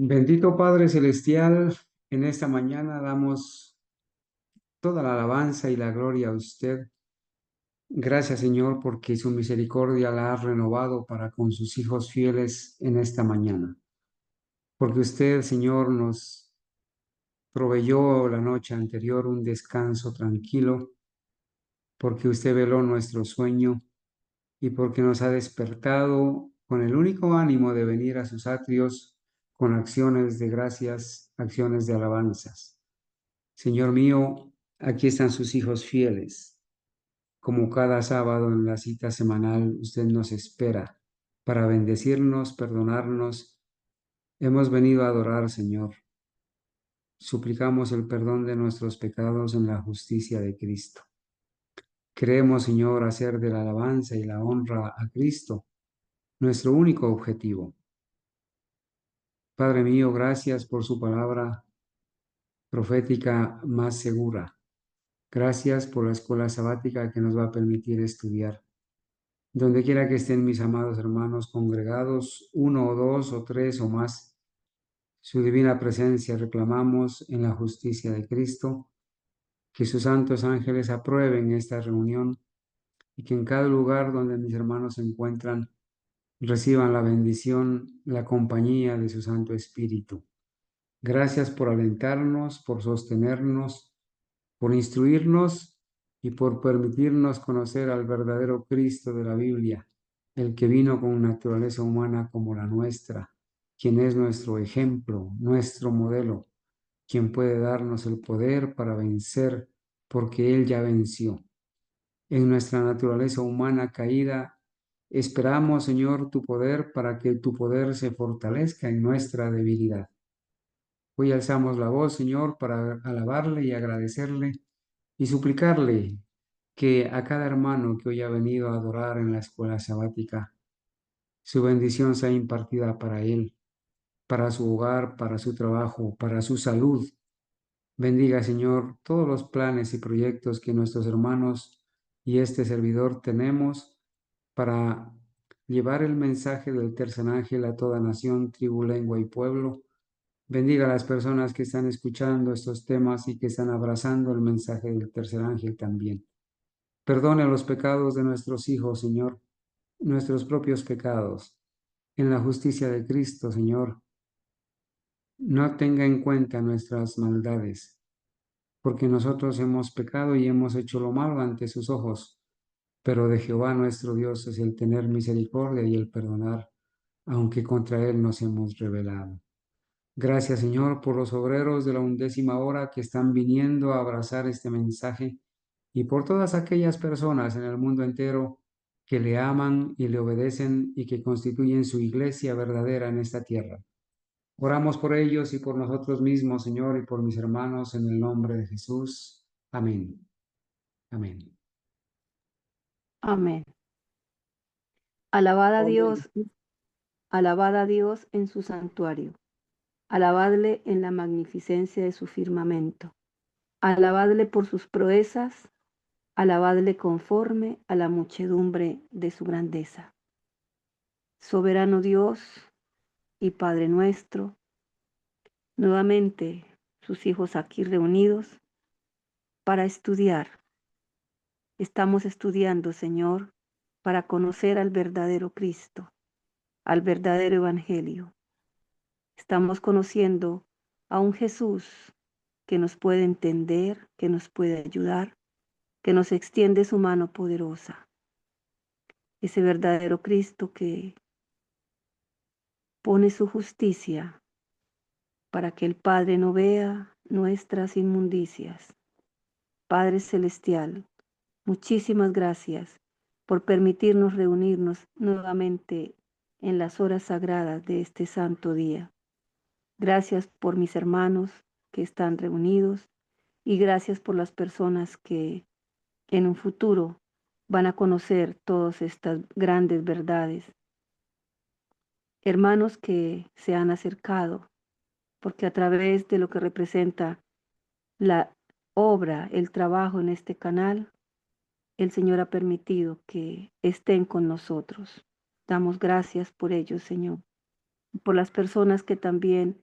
Bendito Padre Celestial, en esta mañana damos toda la alabanza y la gloria a usted. Gracias, Señor, porque su misericordia la ha renovado para con sus hijos fieles en esta mañana. Porque usted, Señor, nos proveyó la noche anterior un descanso tranquilo, porque usted veló nuestro sueño y porque nos ha despertado con el único ánimo de venir a sus atrios con acciones de gracias, acciones de alabanzas. Señor mío, aquí están sus hijos fieles. Como cada sábado en la cita semanal, usted nos espera para bendecirnos, perdonarnos. Hemos venido a adorar, Señor. Suplicamos el perdón de nuestros pecados en la justicia de Cristo. Queremos, Señor, hacer de la alabanza y la honra a Cristo nuestro único objetivo. Padre mío, gracias por su palabra profética más segura. Gracias por la escuela sabática que nos va a permitir estudiar. Donde quiera que estén mis amados hermanos congregados, uno o dos o tres o más, su divina presencia reclamamos en la justicia de Cristo, que sus santos ángeles aprueben esta reunión y que en cada lugar donde mis hermanos se encuentran reciban la bendición, la compañía de su Santo Espíritu. Gracias por alentarnos, por sostenernos, por instruirnos y por permitirnos conocer al verdadero Cristo de la Biblia, el que vino con naturaleza humana como la nuestra, quien es nuestro ejemplo, nuestro modelo, quien puede darnos el poder para vencer, porque Él ya venció. En nuestra naturaleza humana caída, esperamos, Señor, tu poder para que tu poder se fortalezca en nuestra debilidad. Hoy alzamos la voz, Señor, para alabarle y agradecerle y suplicarle que a cada hermano que hoy ha venido a adorar en la escuela sabática, su bendición sea impartida para él, para su hogar, para su trabajo, para su salud. Bendiga, Señor, todos los planes y proyectos que nuestros hermanos y este servidor tenemos para llevar el mensaje del tercer ángel a toda nación, tribu, lengua y pueblo. Bendiga a las personas que están escuchando estos temas y que están abrazando el mensaje del tercer ángel también. Perdone los pecados de nuestros hijos, Señor, nuestros propios pecados. En la justicia de Cristo, Señor, no tenga en cuenta nuestras maldades, porque nosotros hemos pecado y hemos hecho lo malo ante sus ojos. Pero de Jehová nuestro Dios es el tener misericordia y el perdonar, aunque contra Él nos hemos rebelado. Gracias, Señor, por los obreros de la 11ª hora que están viniendo a abrazar este mensaje y por todas aquellas personas en el mundo entero que le aman y le obedecen y que constituyen su iglesia verdadera en esta tierra. Oramos por ellos y por nosotros mismos, Señor, y por mis hermanos en el nombre de Jesús. Amén. Amén. Amén. Alabad a Dios en su santuario. Alabadle en la magnificencia de su firmamento. Alabadle por sus proezas. Alabadle conforme a la muchedumbre de su grandeza. Soberano Dios y Padre nuestro, nuevamente sus hijos aquí reunidos para estudiar. Estamos estudiando, Señor, para conocer al verdadero Cristo, al verdadero Evangelio. Estamos conociendo a un Jesús que nos puede entender, que nos puede ayudar, que nos extiende su mano poderosa. Ese verdadero Cristo que pone su justicia para que el Padre no vea nuestras inmundicias. Padre Celestial, muchísimas gracias por permitirnos reunirnos nuevamente en las horas sagradas de este santo día. Gracias por mis hermanos que están reunidos y gracias por las personas que en un futuro van a conocer todas estas grandes verdades. Hermanos que se han acercado, porque a través de lo que representa la obra, el trabajo en este canal, el Señor ha permitido que estén con nosotros. Damos gracias por ello, Señor. Por las personas que también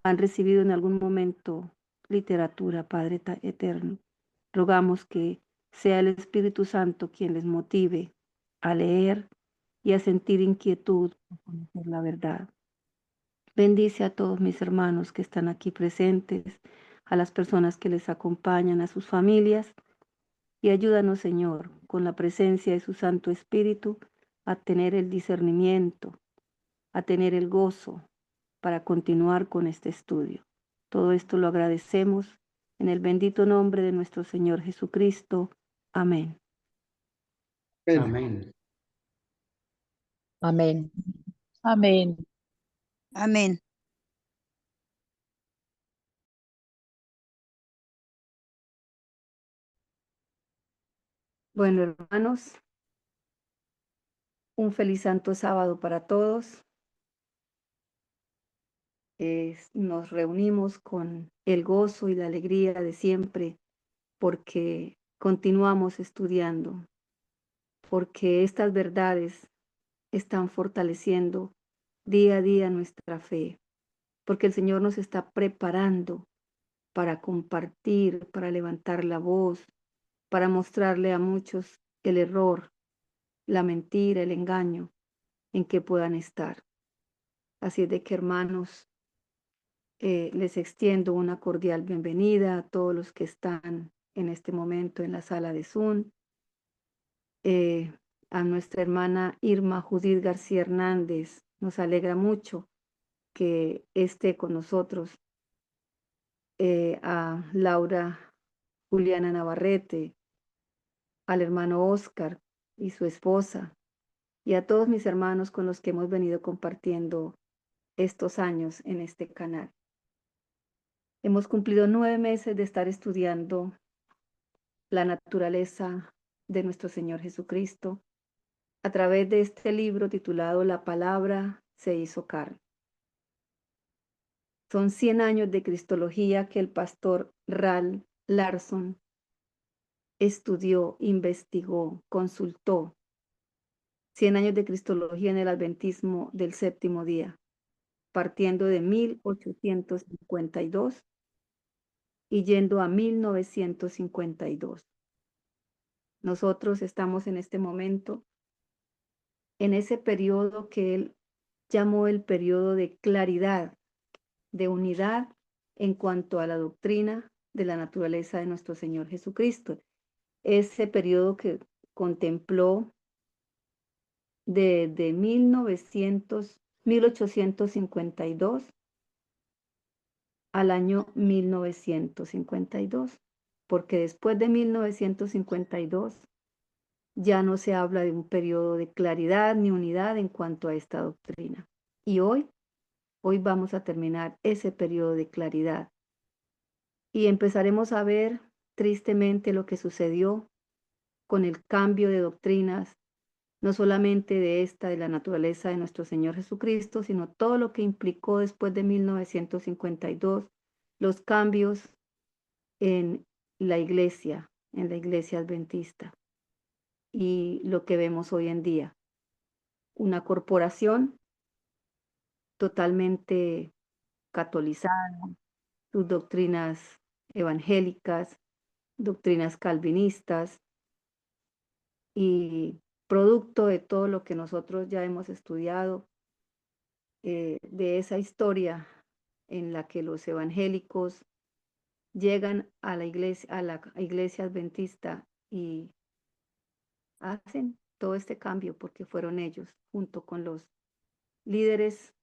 han recibido en algún momento literatura, Padre eterno. Rogamos que sea el Espíritu Santo quien les motive a leer y a sentir inquietud por conocer la verdad. Bendice a todos mis hermanos que están aquí presentes, a las personas que les acompañan, a sus familias, y ayúdanos, Señor, con la presencia de su Santo Espíritu, a tener el discernimiento, a tener el gozo para continuar con este estudio. Todo esto lo agradecemos en el bendito nombre de nuestro Señor Jesucristo. Amén. Amén. Amén. Amén. Amén. Bueno, hermanos, un feliz santo sábado para todos. Nos reunimos con el gozo y la alegría de siempre porque continuamos estudiando, porque estas verdades están fortaleciendo día a día nuestra fe, porque el Señor nos está preparando para compartir, para levantar la voz, para mostrarle a muchos el error, la mentira, el engaño en que puedan estar. Así es de que, hermanos, les extiendo una cordial bienvenida a todos los que están en este momento en la sala de Zoom, eh, a nuestra hermana Irma Judith García Hernández. Nos alegra mucho que esté con nosotros, a Laura Juliana Navarrete, al hermano Oscar y su esposa, y a todos mis hermanos con los que hemos venido compartiendo estos años en este canal. Hemos cumplido 9 meses de estar estudiando la naturaleza de nuestro Señor Jesucristo a través de este libro titulado La palabra se hizo carne. Son 100 años de cristología que el pastor Ralph Larson estudió, investigó, consultó. 100 años de cristología en el adventismo del séptimo día, partiendo de 1852 y yendo a 1952. Nosotros estamos en este momento en ese periodo que él llamó el periodo de claridad, de unidad en cuanto a la doctrina de la naturaleza de nuestro Señor Jesucristo. Ese periodo que contempló desde 1852 al año 1952, porque después de 1952 ya no se habla de un periodo de claridad ni unidad en cuanto a esta doctrina. Y hoy vamos a terminar ese periodo de claridad y empezaremos a ver tristemente lo que sucedió con el cambio de doctrinas, no solamente de esta, de la naturaleza de nuestro Señor Jesucristo, sino todo lo que implicó después de 1952, los cambios en la iglesia adventista y lo que vemos hoy en día. Una corporación totalmente catolizada, sus doctrinas evangélicas, doctrinas calvinistas y producto de todo lo que nosotros ya hemos estudiado, de esa historia en la que los evangélicos llegan a la iglesia adventista y hacen todo este cambio porque fueron ellos, junto con los líderes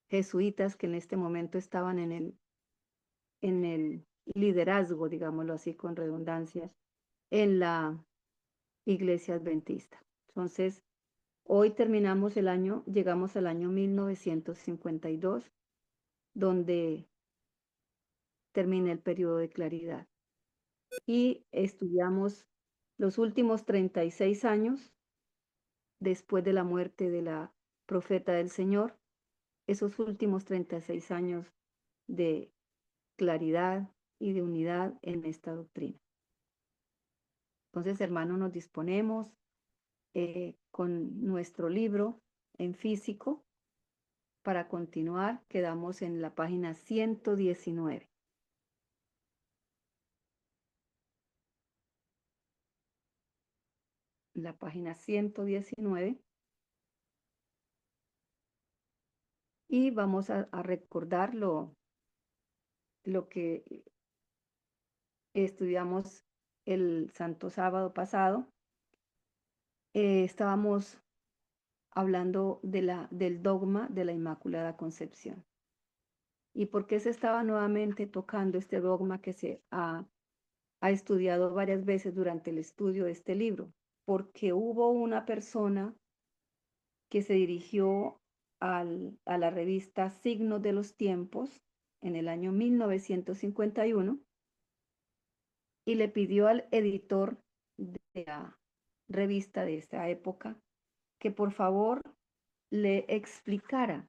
jesuitas que en este momento estaban en el liderazgo, digámoslo así con redundancia, en la iglesia adventista. Entonces, hoy terminamos el año, llegamos al año 1952, donde termina el periodo de claridad. Y estudiamos los últimos 36 años después de la muerte de la profeta del Señor, esos últimos 36 años de claridad y de unidad en esta doctrina. Entonces, hermanos, nos disponemos con nuestro libro en físico para continuar, quedamos en la página 119. La página 119. Y vamos a recordar lo que estudiamos el Santo Sábado pasado. Estábamos hablando del dogma de la Inmaculada Concepción. ¿Y por qué se estaba nuevamente tocando este dogma que se ha estudiado varias veces durante el estudio de este libro? Porque hubo una persona que se dirigió a la revista Signos de los Tiempos en el año 1951 y le pidió al editor de la revista de esta época que por favor le explicara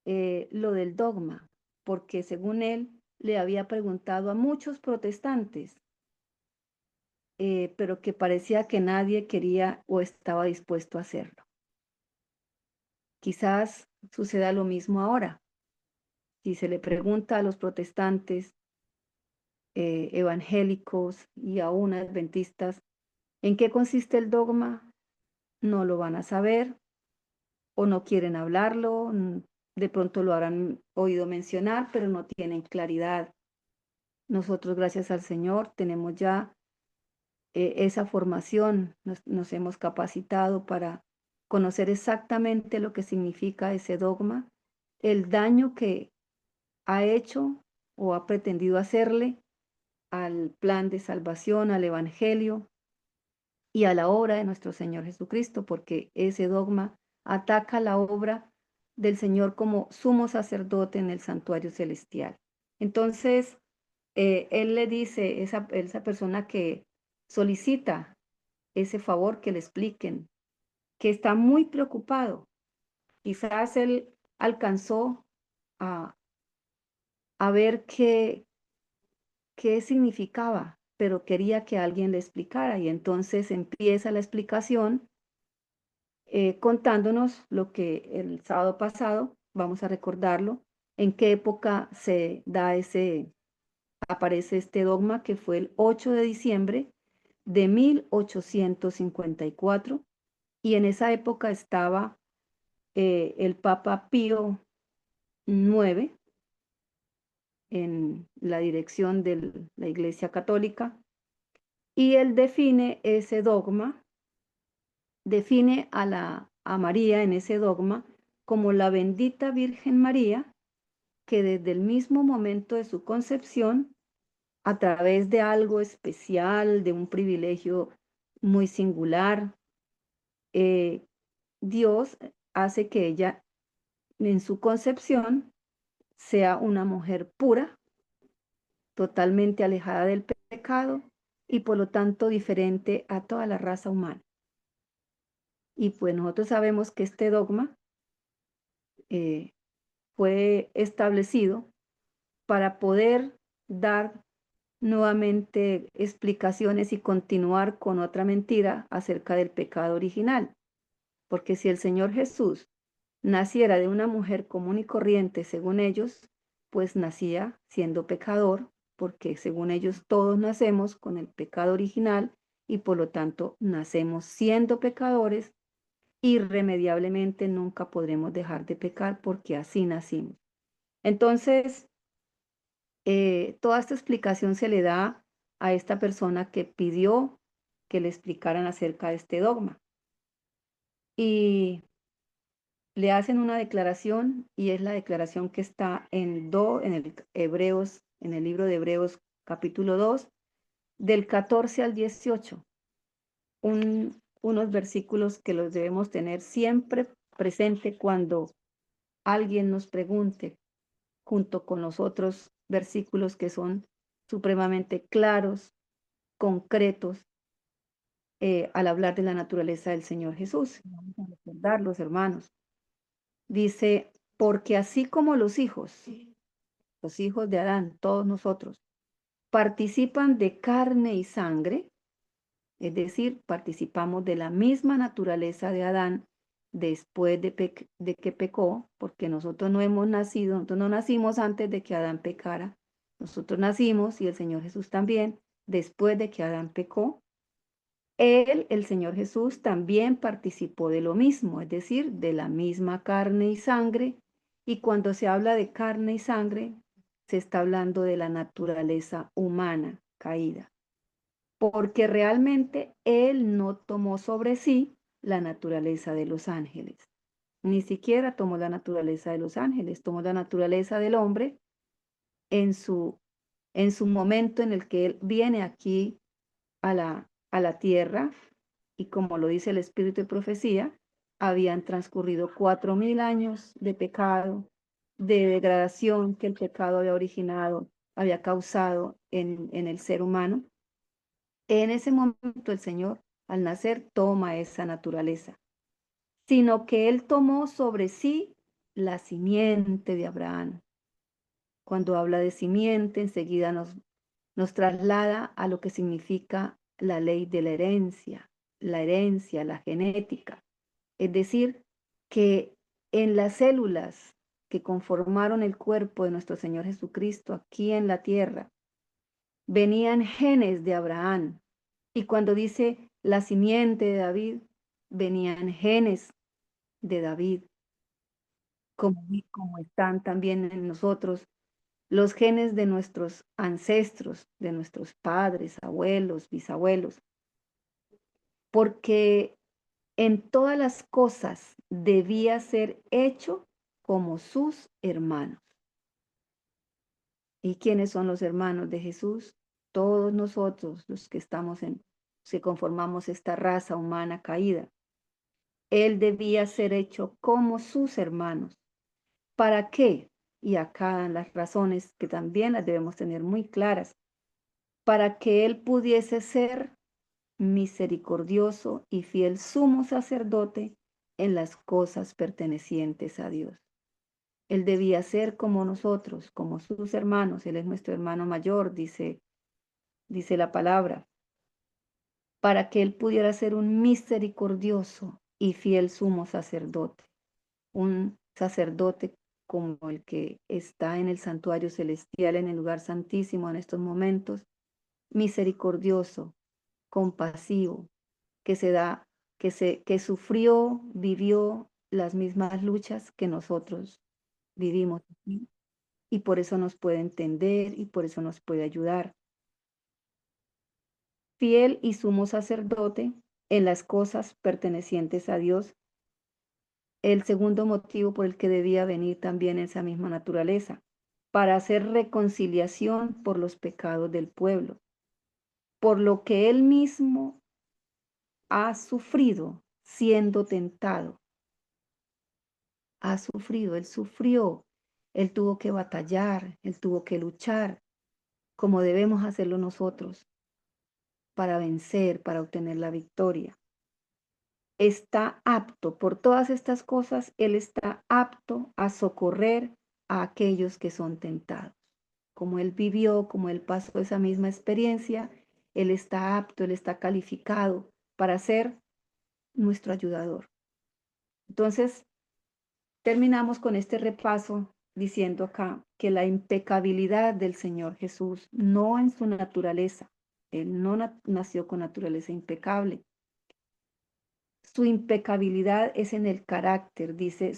lo del dogma, porque según él le había preguntado a muchos protestantes, pero que parecía que nadie quería o estaba dispuesto a hacerlo. Quizás suceda lo mismo ahora. Si se le pregunta a los protestantes, evangélicos y aún adventistas, ¿en qué consiste el dogma? No lo van a saber o no quieren hablarlo, de pronto lo habrán oído mencionar, pero no tienen claridad. Nosotros, gracias al Señor, tenemos ya esa formación, nos hemos capacitado para conocer exactamente lo que significa ese dogma, el daño que ha hecho o ha pretendido hacerle al plan de salvación, al Evangelio y a la obra de nuestro Señor Jesucristo, porque ese dogma ataca la obra del Señor como sumo sacerdote en el santuario celestial. Entonces, él le dice, esa persona que solicita ese favor que le expliquen, que está muy preocupado. Quizás él alcanzó a, a ver qué significaba, pero quería que alguien le explicara. Y entonces empieza la explicación contándonos lo que el sábado pasado, vamos a recordarlo, en qué época se da aparece este dogma, que fue el 8 de diciembre de 1854, y en esa época estaba el Papa Pío IX en la dirección de la Iglesia Católica, y él define ese dogma, define a María en ese dogma como la bendita Virgen María, que desde el mismo momento de su concepción, a través de algo especial, de un privilegio muy singular, Dios hace que ella en su concepción sea una mujer pura, totalmente alejada del pecado y por lo tanto diferente a toda la raza humana. Y pues nosotros sabemos que este dogma eh, fue establecido para poder dar nuevamente explicaciones y continuar con otra mentira acerca del pecado original. Porque si el Señor Jesús naciera de una mujer común y corriente, según ellos, pues nacía siendo pecador, porque según ellos todos nacemos con el pecado original y por lo tanto nacemos siendo pecadores. Irremediablemente nunca podremos dejar de pecar porque así nacimos. Entonces, toda esta explicación se le da a esta persona que pidió que le explicaran acerca de este dogma. Y le hacen una declaración, y es la declaración que está en el libro de Hebreos capítulo 2, del 14 al 18. Unos versículos que los debemos tener siempre presente cuando alguien nos pregunte, junto con los otros versículos que son supremamente claros, concretos, al hablar de la naturaleza del Señor Jesús. Vamos a recordarlos, hermanos. Dice, porque así como los hijos de Adán, todos nosotros, participan de carne y sangre, es decir, participamos de la misma naturaleza de Adán después de que pecó, porque nosotros no hemos nacido, nosotros no nacimos antes de que Adán pecara, nosotros nacimos, y el Señor Jesús también, después de que Adán pecó. Él, el Señor Jesús, también participó de lo mismo, es decir, de la misma carne y sangre. Y cuando se habla de carne y sangre, se está hablando de la naturaleza humana caída, porque realmente Él no tomó sobre sí la naturaleza de los ángeles, ni siquiera tomó la naturaleza de los ángeles, tomó la naturaleza del hombre en su momento en el que Él viene aquí a la tierra, y como lo dice el Espíritu de Profecía, habían transcurrido 4000 años de pecado, de degradación que el pecado había originado, había causado en el ser humano. En ese momento el Señor, al nacer, toma esa naturaleza, sino que Él tomó sobre sí la simiente de Abraham. Cuando habla de simiente, enseguida nos traslada a lo que significa la ley de la herencia, la genética. Es decir, que en las células que conformaron el cuerpo de nuestro Señor Jesucristo aquí en la tierra, venían genes de Abraham. Y cuando dice la simiente de David, venían genes de David, como están también en nosotros los genes de nuestros ancestros, de nuestros padres, abuelos, bisabuelos, porque en todas las cosas debía ser hecho como sus hermanos. ¿Y quiénes son los hermanos de Jesús? Todos nosotros, los que que conformamos esta raza humana caída. Él debía ser hecho como sus hermanos. ¿Para qué? Y acá las razones que también las debemos tener muy claras. Para que Él pudiese ser misericordioso y fiel sumo sacerdote en las cosas pertenecientes a Dios. Él debía ser como nosotros, como sus hermanos. Él es nuestro hermano mayor, dice la palabra, para que Él pudiera ser un misericordioso y fiel sumo sacerdote, un sacerdote como el que está en el santuario celestial, en el lugar santísimo en estos momentos, misericordioso, compasivo, que sufrió, vivió las mismas luchas que nosotros vivimos aquí, y por eso nos puede entender y por eso nos puede ayudar. Fiel y sumo sacerdote en las cosas pertenecientes a Dios. El segundo motivo por el que debía venir también esa misma naturaleza, para hacer reconciliación por los pecados del pueblo, por lo que Él mismo ha sufrido siendo tentado. Ha sufrido, Él sufrió, Él tuvo que batallar, Él tuvo que luchar, como debemos hacerlo nosotros, para vencer, para obtener la victoria. Está apto, por todas estas cosas, Él está apto a socorrer a aquellos que son tentados. Como Él vivió, como Él pasó esa misma experiencia, Él está apto, Él está calificado para ser nuestro ayudador. Entonces, terminamos con este repaso diciendo acá que la impecabilidad del Señor Jesús, no en su naturaleza, Él no nació con naturaleza impecable. Su impecabilidad es en el carácter, dice,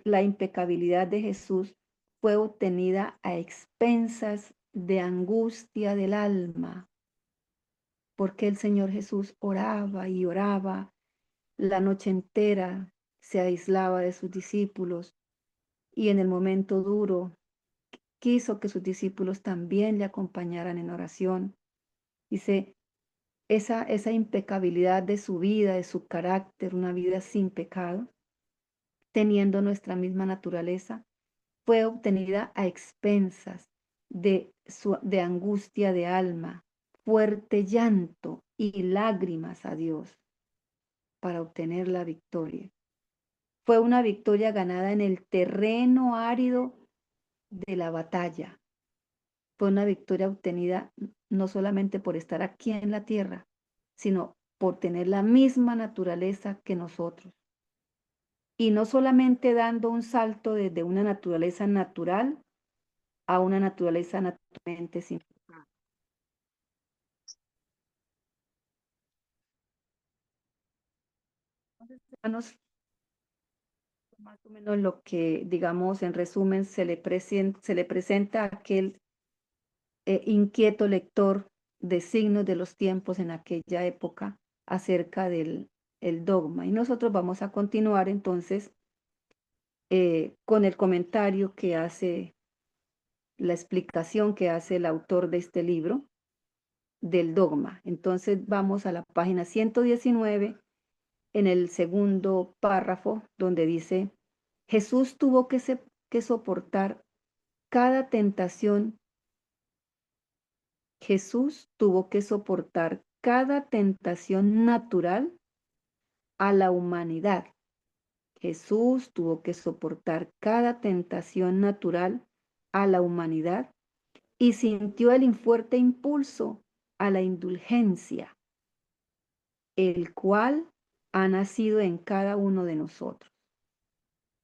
la impecabilidad de Jesús fue obtenida a expensas de angustia del alma, porque el Señor Jesús oraba y oraba la noche entera, se aislaba de sus discípulos, y en el momento duro quiso que sus discípulos también le acompañaran en oración. Dice, esa impecabilidad de su vida, de su carácter, una vida sin pecado, teniendo nuestra misma naturaleza, fue obtenida a expensas de angustia de alma, fuerte llanto y lágrimas a Dios para obtener la victoria. Fue una victoria ganada en el terreno árido de la batalla. Fue una victoria obtenida no solamente por estar aquí en la tierra, sino por tener la misma naturaleza que nosotros. y no solamente dando un salto desde una naturaleza natural a una naturaleza naturalmente sin pecado. Entonces, hermanos, más o menos lo que, digamos, en resumen, se le presenta a aquel inquieto lector de signos de los tiempos en aquella época acerca del el dogma. Y nosotros vamos a continuar entonces con el comentario que hace, la explicación que hace el autor de este libro del dogma. Entonces vamos a la página 119 en el segundo párrafo donde dice, Jesús tuvo que soportar cada tentación. Jesús tuvo que soportar cada tentación natural a la humanidad. Jesús tuvo que soportar cada tentación natural a la humanidad y sintió el fuerte impulso a la indulgencia, el cual ha nacido en cada uno de nosotros.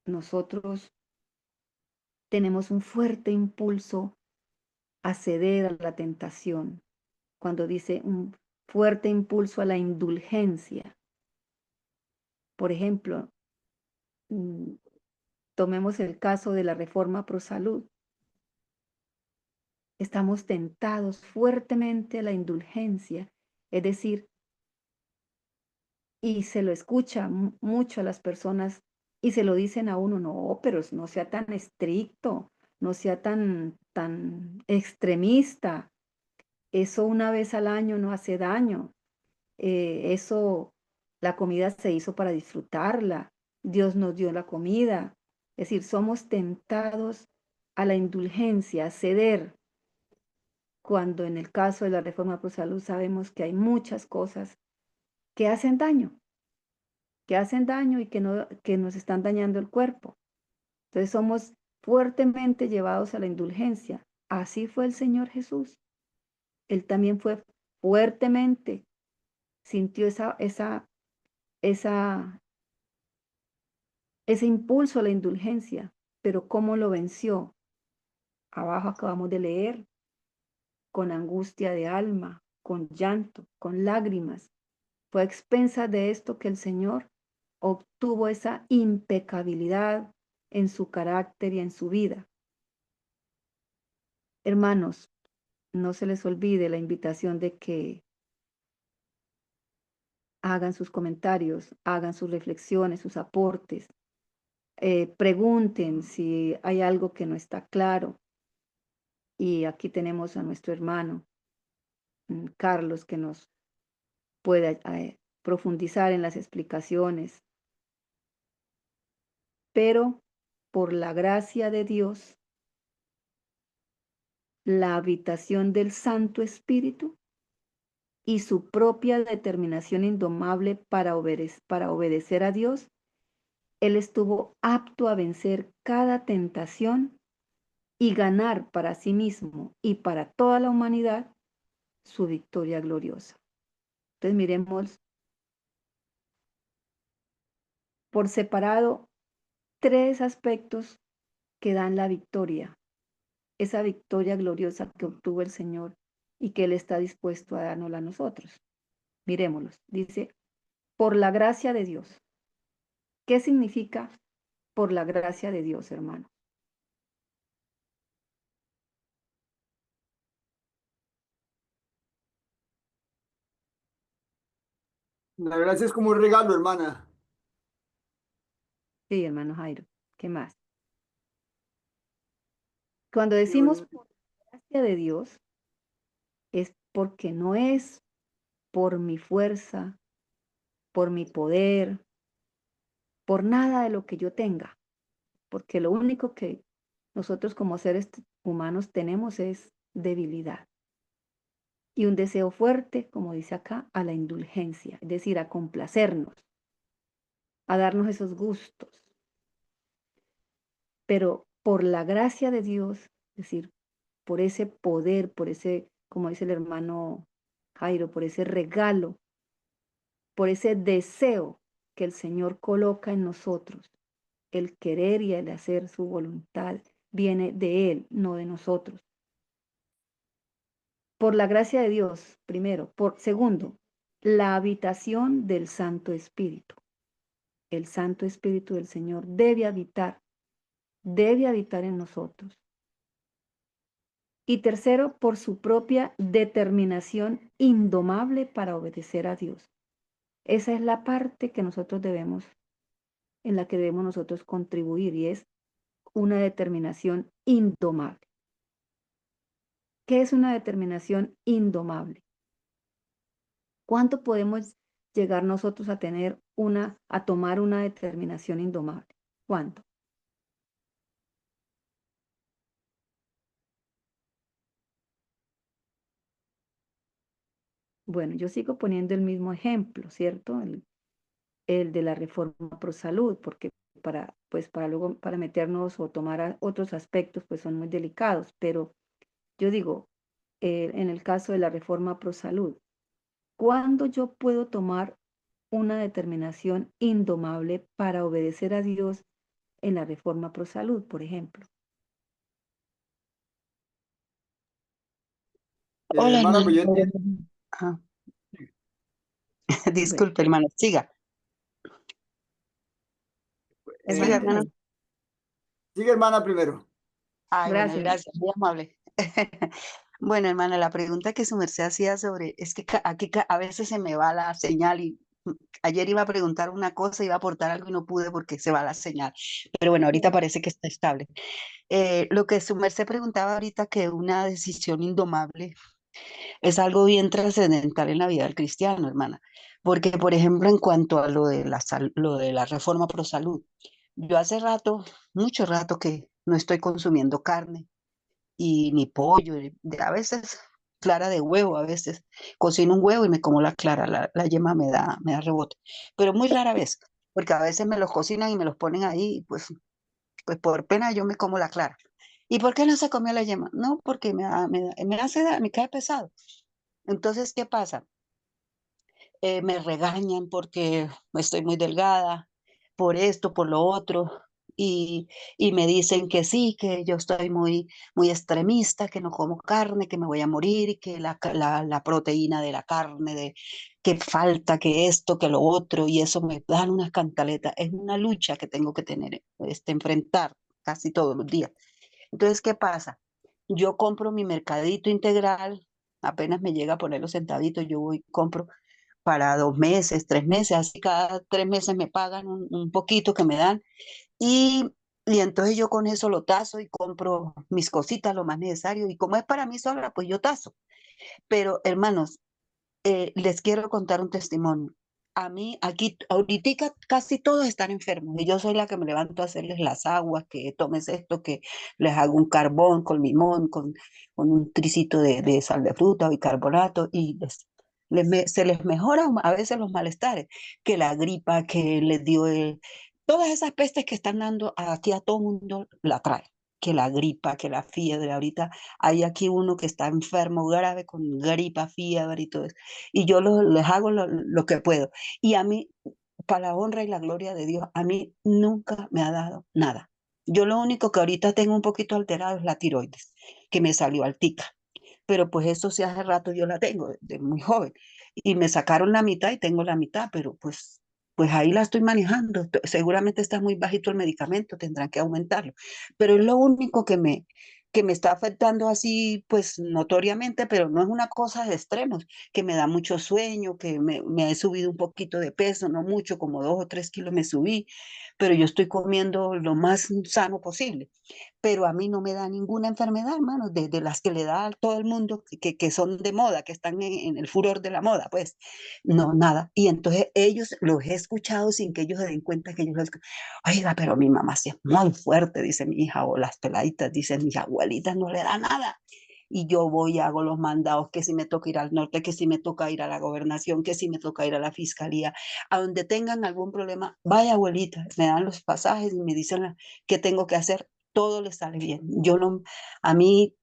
Nosotros tenemos un fuerte impulso a ceder a la tentación. Cuando dice un fuerte impulso a la indulgencia. Por ejemplo, tomemos el caso de la reforma pro salud. Estamos tentados fuertemente a la indulgencia, es decir, y se lo escucha mucho a las personas y se lo dicen a uno, no, pero no sea tan estricto, no sea tan extremista. Eso una vez al año no hace daño. Eso, la comida se hizo para disfrutarla. Dios nos dio la comida. Es decir, somos tentados a la indulgencia, a ceder, cuando en el caso de la reforma pro salud sabemos que hay muchas cosas que hacen daño y que nos están dañando el cuerpo. Entonces somos fuertemente llevados a la indulgencia. Así fue el Señor Jesús. Él también fue fuertemente, sintió esa, ese impulso a la indulgencia, pero ¿cómo lo venció? Abajo acabamos de leer, con angustia de alma, con llanto, con lágrimas. Fue a expensas de esto que el Señor obtuvo esa impecabilidad en su carácter y en su vida. Hermanos, no se les olvide la invitación de que hagan sus comentarios, hagan sus reflexiones, sus aportes, pregunten si hay algo que no está claro. Y aquí tenemos a nuestro hermano Carlos que nos pueda profundizar en las explicaciones. Pero por la gracia de Dios, la habitación del Santo Espíritu y su propia determinación indomable para obedecer a Dios, Él estuvo apto a vencer cada tentación y ganar para sí mismo y para toda la humanidad su victoria gloriosa. Entonces miremos por separado tres aspectos que dan la victoria, esa victoria gloriosa que obtuvo el Señor y que Él está dispuesto a dárnosla a nosotros. Mirémoslos. Dice, por la gracia de Dios. ¿Qué significa por la gracia de Dios, hermano? La gracia es como un regalo, hermana. Sí, hermano Jairo. ¿Qué más? Cuando Qué decimos bonito. por la gracia de Dios, es porque no es por mi fuerza, por mi poder, por nada de lo que yo tenga, porque lo único que nosotros como seres humanos tenemos es debilidad y un deseo fuerte, como dice acá, a la indulgencia, es decir, a complacernos, a darnos esos gustos. Pero por la gracia de Dios, es decir, por ese poder, por ese, como dice el hermano Jairo, por ese regalo, por ese deseo que el Señor coloca en nosotros el querer y el hacer su voluntad viene de Él, no de nosotros. Por la gracia de Dios, primero. Segundo, la habitación del Santo Espíritu. El Santo Espíritu del Señor debe habitar en nosotros. Y tercero, por su propia determinación indomable para obedecer a Dios. Esa es la parte que nosotros en la que debemos nosotros contribuir, y es una determinación indomable. ¿Qué es una determinación indomable? ¿Cuánto podemos llegar nosotros a tomar una determinación indomable? ¿Cuánto? Bueno, yo sigo poniendo el mismo ejemplo, ¿cierto? El de la reforma pro salud, porque para meternos o tomar otros aspectos, pues son muy delicados, pero yo digo, en el caso de la reforma pro salud, ¿cuándo yo puedo tomar una determinación indomable para obedecer a Dios en la reforma pro salud, por ejemplo? Hola, Hermana, hermano. pues yo entiendo. Ajá. Bueno, Disculpe, hermano. Siga. Siga, hermano, hermano. Sigue, hermana, primero. Ay, bueno, gracias. gracias. Muy amable. Bueno, hermana, la pregunta que su merced hacía sobre, es que aquí a veces se me va la señal y ayer iba a preguntar una cosa, iba a aportar algo y no pude porque se va la señal. Pero bueno, ahorita parece que está estable. Lo que su merced preguntaba ahorita, que una decisión indomable es algo bien trascendental en la vida del cristiano, hermana. Porque, por ejemplo, en cuanto a lo de la reforma pro salud, yo hace rato, mucho rato que no estoy consumiendo carne y ni pollo, a veces clara de huevo, a veces cocino un huevo y me como la clara, la yema me da rebote, pero muy rara vez, porque a veces me los cocinan y me los ponen ahí, y pues por pena yo me como la clara. ¿Y por qué no se comió la yema? No, porque me hace, me cae pesado. Entonces, ¿qué pasa? Me regañan porque estoy muy delgada, por esto, por lo otro, y, y me dicen que sí, que yo estoy muy extremista, que no como carne, que me voy a morir, y que la proteína de la carne, que falta, que esto, que lo otro, y eso me dan unas cantaletas. Es una lucha que tengo que tener, enfrentar casi todos los días. Entonces, ¿qué pasa? Yo compro mi mercadito integral, apenas me llega a poner los centavitos, yo voy, compro para 2 meses, 3 meses, así cada 3 meses me pagan un poquito que me dan y, y entonces yo con eso lo tazo y compro mis cositas, lo más necesario y como es para mí sola, pues yo tazo. Pero hermanos, les quiero contar un testimonio. A mí aquí, ahorita casi todos están enfermos y yo soy la que me levanto a hacerles las aguas, que tomes esto, que les hago un carbón con limón, con un tricito de sal de fruta o bicarbonato y se les mejora a veces los malestares, que la gripa, que les dio todas esas pestes que están dando aquí a todo mundo la trae, que la gripa, que la fiebre. Ahorita hay aquí uno que está enfermo grave con gripa, fiebre y todo eso y yo les hago lo que puedo. Y a mí, para la honra y la gloria de Dios, a mí nunca me ha dado nada. Yo lo único que ahorita tengo un poquito alterado es la tiroides, que me salió altica. Pero pues eso sí hace rato yo la tengo, de muy joven. Y me sacaron la mitad y tengo la mitad, pero pues ahí la estoy manejando. Seguramente está muy bajito el medicamento, tendrán que aumentarlo. Pero es lo único que me está afectando así, pues notoriamente, pero no es una cosa de extremos, que me da mucho sueño, que me he subido un poquito de peso, no mucho, como 2 o 3 kilos me subí, pero yo estoy comiendo lo más sano posible. Pero a mí no me da ninguna enfermedad, hermano, de las que le da a todo el mundo, que son de moda, que están en el furor de la moda, pues, no, nada. Y entonces ellos los he escuchado sin que ellos se den cuenta que ellos, oiga, pero mi mamá sí es muy fuerte, dice mi hija, o las peladitas, dicen mis abuelitas, no le da nada. Y yo voy y hago los mandados, que si me toca ir al norte, que si me toca ir a la gobernación, que si me toca ir a la fiscalía, a donde tengan algún problema, vaya abuelita, me dan los pasajes y me dicen qué tengo que hacer, todo les sale bien. Yo no, a mí,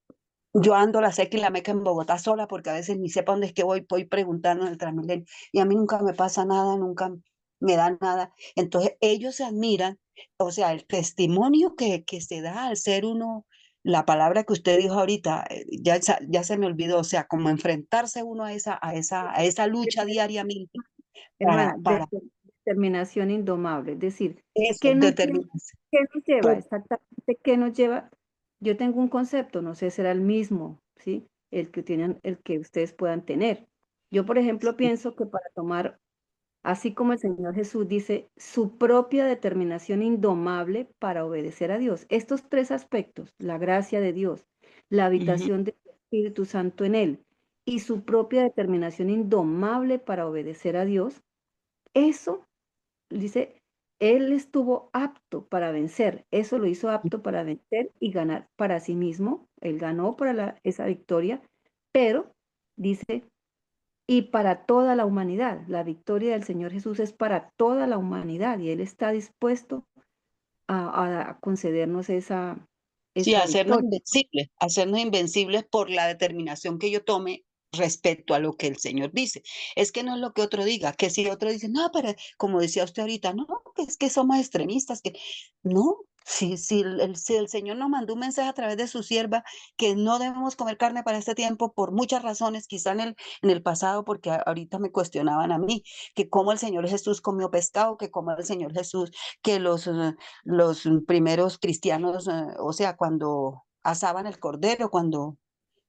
yo ando la seca y la meca en Bogotá sola porque a veces ni sepa dónde es que voy preguntando en el Transmilenio y a mí nunca me pasa nada, nunca me dan nada. Entonces ellos se admiran o sea, el testimonio que se da al ser uno, la palabra que usted dijo ahorita, ya se me olvidó, o sea, como enfrentarse uno a esa lucha diariamente Hermana, para determinación indomable. Es decir, eso, ¿qué nos lleva? determinarse. ¿Qué nos lleva? Por- Exactamente, ¿qué nos lleva? Yo tengo un concepto, no sé, será el mismo, ¿sí? El que ustedes puedan tener. Yo, por ejemplo, pienso que para tomar, así como el Señor Jesús dice, su propia determinación indomable para obedecer a Dios. Estos tres aspectos, la gracia de Dios, la Ujú. habitación del Espíritu Santo en él y su propia determinación indomable para obedecer a Dios, eso, dice, él estuvo apto para vencer, eso lo hizo apto para vencer y ganar para sí mismo, él ganó para esa victoria, pero dice, y para toda la humanidad, la victoria del Señor Jesús es para toda la humanidad y él está dispuesto a concedernos Sí, esa victoria. hacernos invencibles por la determinación que yo tome respecto a lo que el Señor dice. Es que no es lo que otro diga, que si otro dice, no, pero como decía usted ahorita, no, que es que somos extremistas, que no, si el Señor nos mandó un mensaje a través de su sierva que no debemos comer carne para este tiempo por muchas razones, quizá en el pasado, porque ahorita me cuestionaban a mí, que cómo el Señor Jesús comió pescado, que cómo el Señor Jesús, que los primeros cristianos, o sea, cuando asaban el cordero, cuando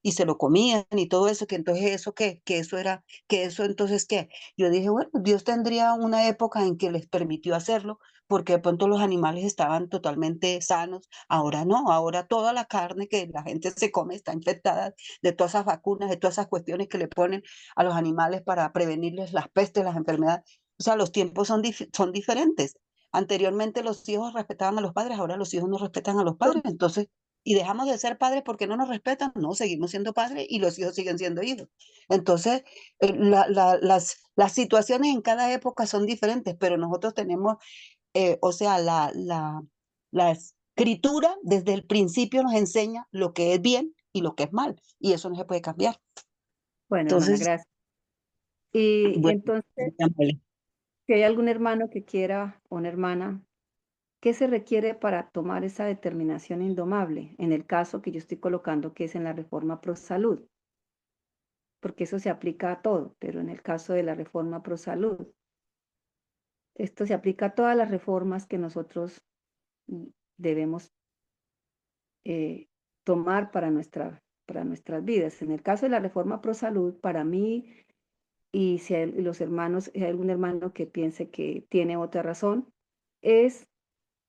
y se lo comían y todo eso, que entonces eso qué, que eso era, que eso entonces qué. Yo dije, bueno, Dios tendría una época en que les permitió hacerlo, porque de pronto los animales estaban totalmente sanos, ahora no, ahora toda la carne que la gente se come está infectada de todas esas vacunas, de todas esas cuestiones que le ponen a los animales para prevenirles las pestes, las enfermedades. O sea, los tiempos son diferentes. Anteriormente los hijos respetaban a los padres, ahora los hijos no respetan a los padres, entonces, y dejamos de ser padres porque no nos respetan, no, seguimos siendo padres y los hijos siguen siendo hijos. Entonces, las situaciones en cada época son diferentes, pero nosotros tenemos, o sea, la escritura desde el principio nos enseña lo que es bien y lo que es mal, y eso no se puede cambiar. Bueno, hermana, Entonces, gracias. Y bueno, entonces, llamémosle. si hay algún hermano que quiera o una hermana, ¿qué se requiere para tomar esa determinación indomable? En el caso que yo estoy colocando, que es en la reforma pro salud, porque eso se aplica a todo, pero en el caso de la reforma pro salud, esto se aplica a todas las reformas que nosotros mm, debemos eh, tomar para nuestras vidas. En el caso de la reforma pro salud, para mí, y si hay los hermanos, si hay algún hermano que piense que tiene otra razón, es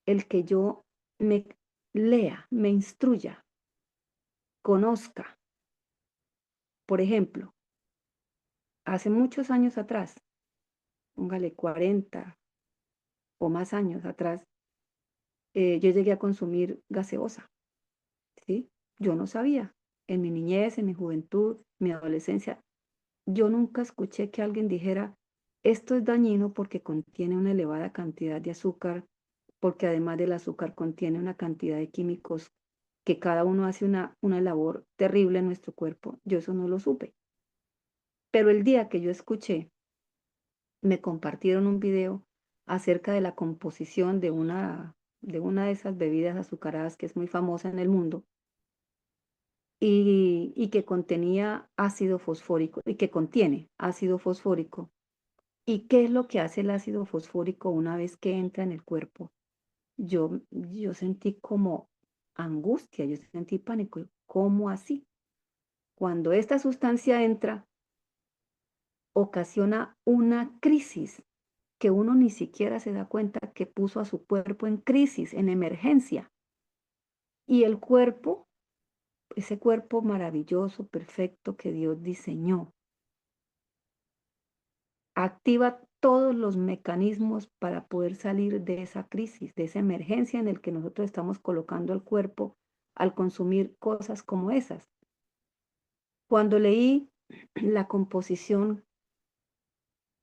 el que yo me lea, me instruya, conozca. Por ejemplo, hace muchos años atrás, póngale 40 o más años atrás, yo llegué a consumir gaseosa, ¿sí? Yo no sabía. En mi niñez, en mi juventud, mi adolescencia, yo nunca escuché que alguien dijera, esto es dañino porque contiene una elevada cantidad de azúcar, porque además del azúcar contiene una cantidad de químicos que cada uno hace una labor terrible en nuestro cuerpo. Yo eso no lo supe. Pero el día que yo escuché, me compartieron un video acerca de la composición de una de esas bebidas azucaradas que es muy famosa en el mundo y que contenía ácido fosfórico y que contiene ácido fosfórico. ¿Y qué es lo que hace el ácido fosfórico una vez que entra en el cuerpo? Yo sentí como angustia, yo sentí pánico. ¿Cómo así? Cuando esta sustancia entra, ocasiona una crisis que uno ni siquiera se da cuenta que puso a su cuerpo en crisis, en emergencia. Y el cuerpo, ese cuerpo maravilloso, perfecto que Dios diseñó, activa todos los mecanismos para poder salir de esa crisis, de esa emergencia en el que nosotros estamos colocando el cuerpo al consumir cosas como esas. Cuando leí la composición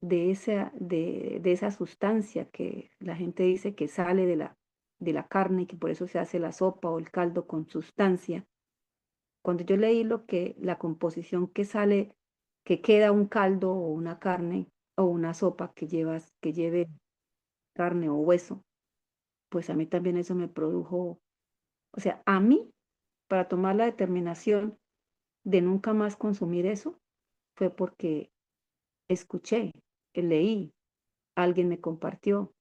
de esa sustancia que la gente dice que sale de la carne y que por eso se hace la sopa o el caldo con sustancia, cuando yo leí la composición que sale, que queda un caldo o una carne o una sopa que lleve carne o hueso, pues a mí también eso me produjo, o sea, a mí, para tomar la determinación de nunca más consumir eso, fue porque escuché, leí, alguien me compartió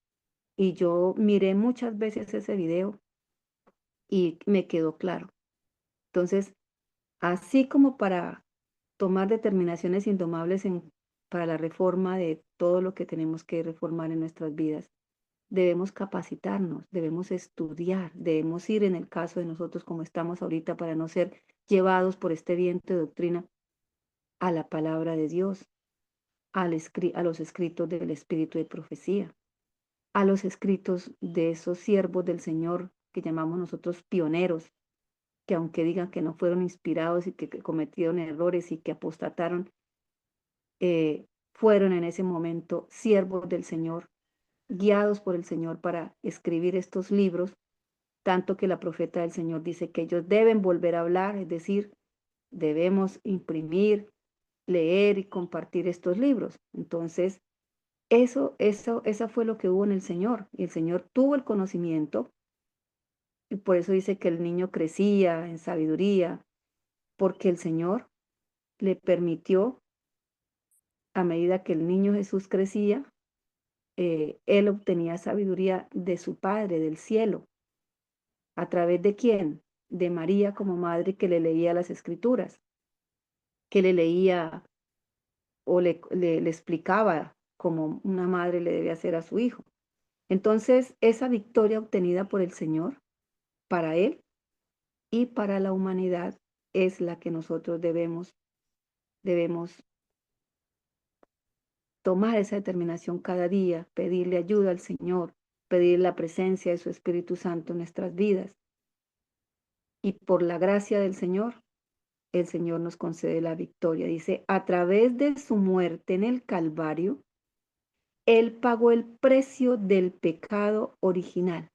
y yo miré muchas veces ese video y me quedó claro. Entonces, así como para tomar determinaciones indomables para la reforma de todo lo que tenemos que reformar en nuestras vidas, debemos capacitarnos, debemos estudiar, debemos ir en el caso de nosotros como estamos ahorita para no ser llevados por este viento de doctrina a la palabra de Dios, a los escritos del Espíritu de profecía, a los escritos de esos siervos del Señor que llamamos nosotros pioneros, que aunque digan que no fueron inspirados y que cometieron errores y que apostataron, fueron en ese momento siervos del Señor, guiados por el Señor para escribir estos libros, tanto que la profeta del Señor dice que ellos deben volver a hablar, es decir, debemos imprimir, leer y compartir estos libros. Entonces, esa fue lo que hubo en el Señor. Y el Señor tuvo el conocimiento, y por eso dice que el niño crecía en sabiduría, porque el Señor le permitió, a medida que el niño Jesús crecía, él obtenía sabiduría de su Padre, del cielo. ¿A través de quién? De María como madre que le leía las escrituras, que le leía o le explicaba como una madre le debe hacer a su hijo. Entonces, esa victoria obtenida por el Señor, para Él y para la humanidad, es la que nosotros debemos tomar esa determinación cada día, pedirle ayuda al Señor, pedir la presencia de su Espíritu Santo en nuestras vidas. Y por la gracia del Señor, el Señor nos concede la victoria. Dice, a través de su muerte en el Calvario, Él pagó el precio del pecado original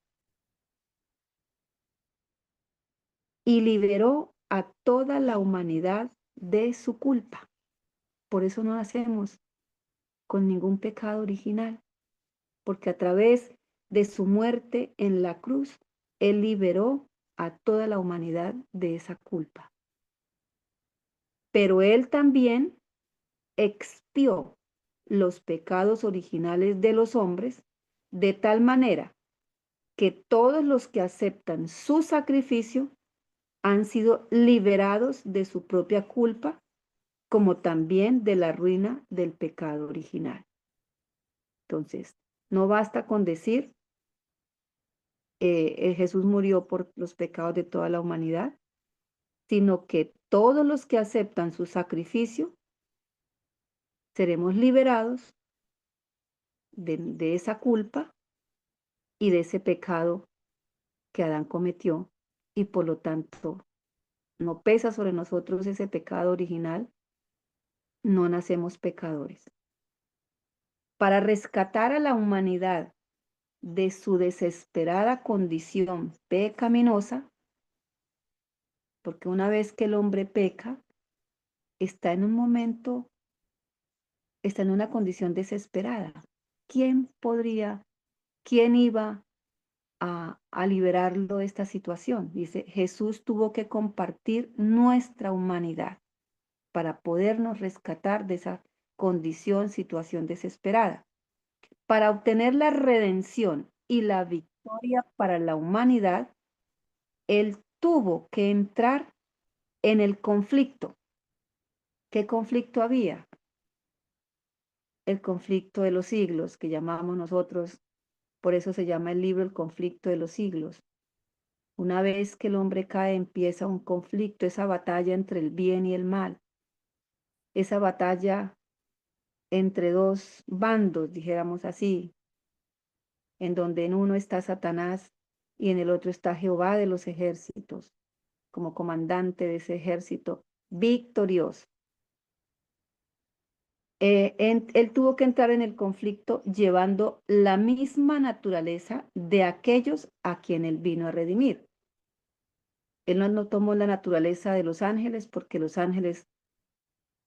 y liberó a toda la humanidad de su culpa. Por eso no nacemos con ningún pecado original, porque a través de su muerte en la cruz, Él liberó a toda la humanidad de esa culpa. Pero Él también expió los pecados originales de los hombres de tal manera que todos los que aceptan su sacrificio han sido liberados de su propia culpa, como también de la ruina del pecado original. Entonces, no basta con decir, Jesús murió por los pecados de toda la humanidad, sino que todos los que aceptan su sacrificio seremos liberados de esa culpa y de ese pecado que Adán cometió, y por lo tanto no pesa sobre nosotros ese pecado original, no nacemos pecadores. Para rescatar a la humanidad de su desesperada condición pecaminosa, porque una vez que el hombre peca, está en un momento, está en una condición desesperada. ¿Quién iba a liberarlo de esta situación? Dice, Jesús tuvo que compartir nuestra humanidad para podernos rescatar de esa condición, situación desesperada. Para obtener la redención y la victoria para la humanidad, Él tuvo que entrar en el conflicto. ¿Qué conflicto había? El conflicto de los siglos, que llamamos nosotros, por eso se llama el libro El conflicto de los siglos. Una vez que el hombre cae, empieza un conflicto, esa batalla entre el bien y el mal, esa batalla entre dos bandos, dijéramos así, en donde en uno está Satanás y en el otro está Jehová de los ejércitos, como comandante de ese ejército victorioso. Él tuvo que entrar en el conflicto llevando la misma naturaleza de aquellos a quien él vino a redimir. Él no tomó la naturaleza de los ángeles porque los ángeles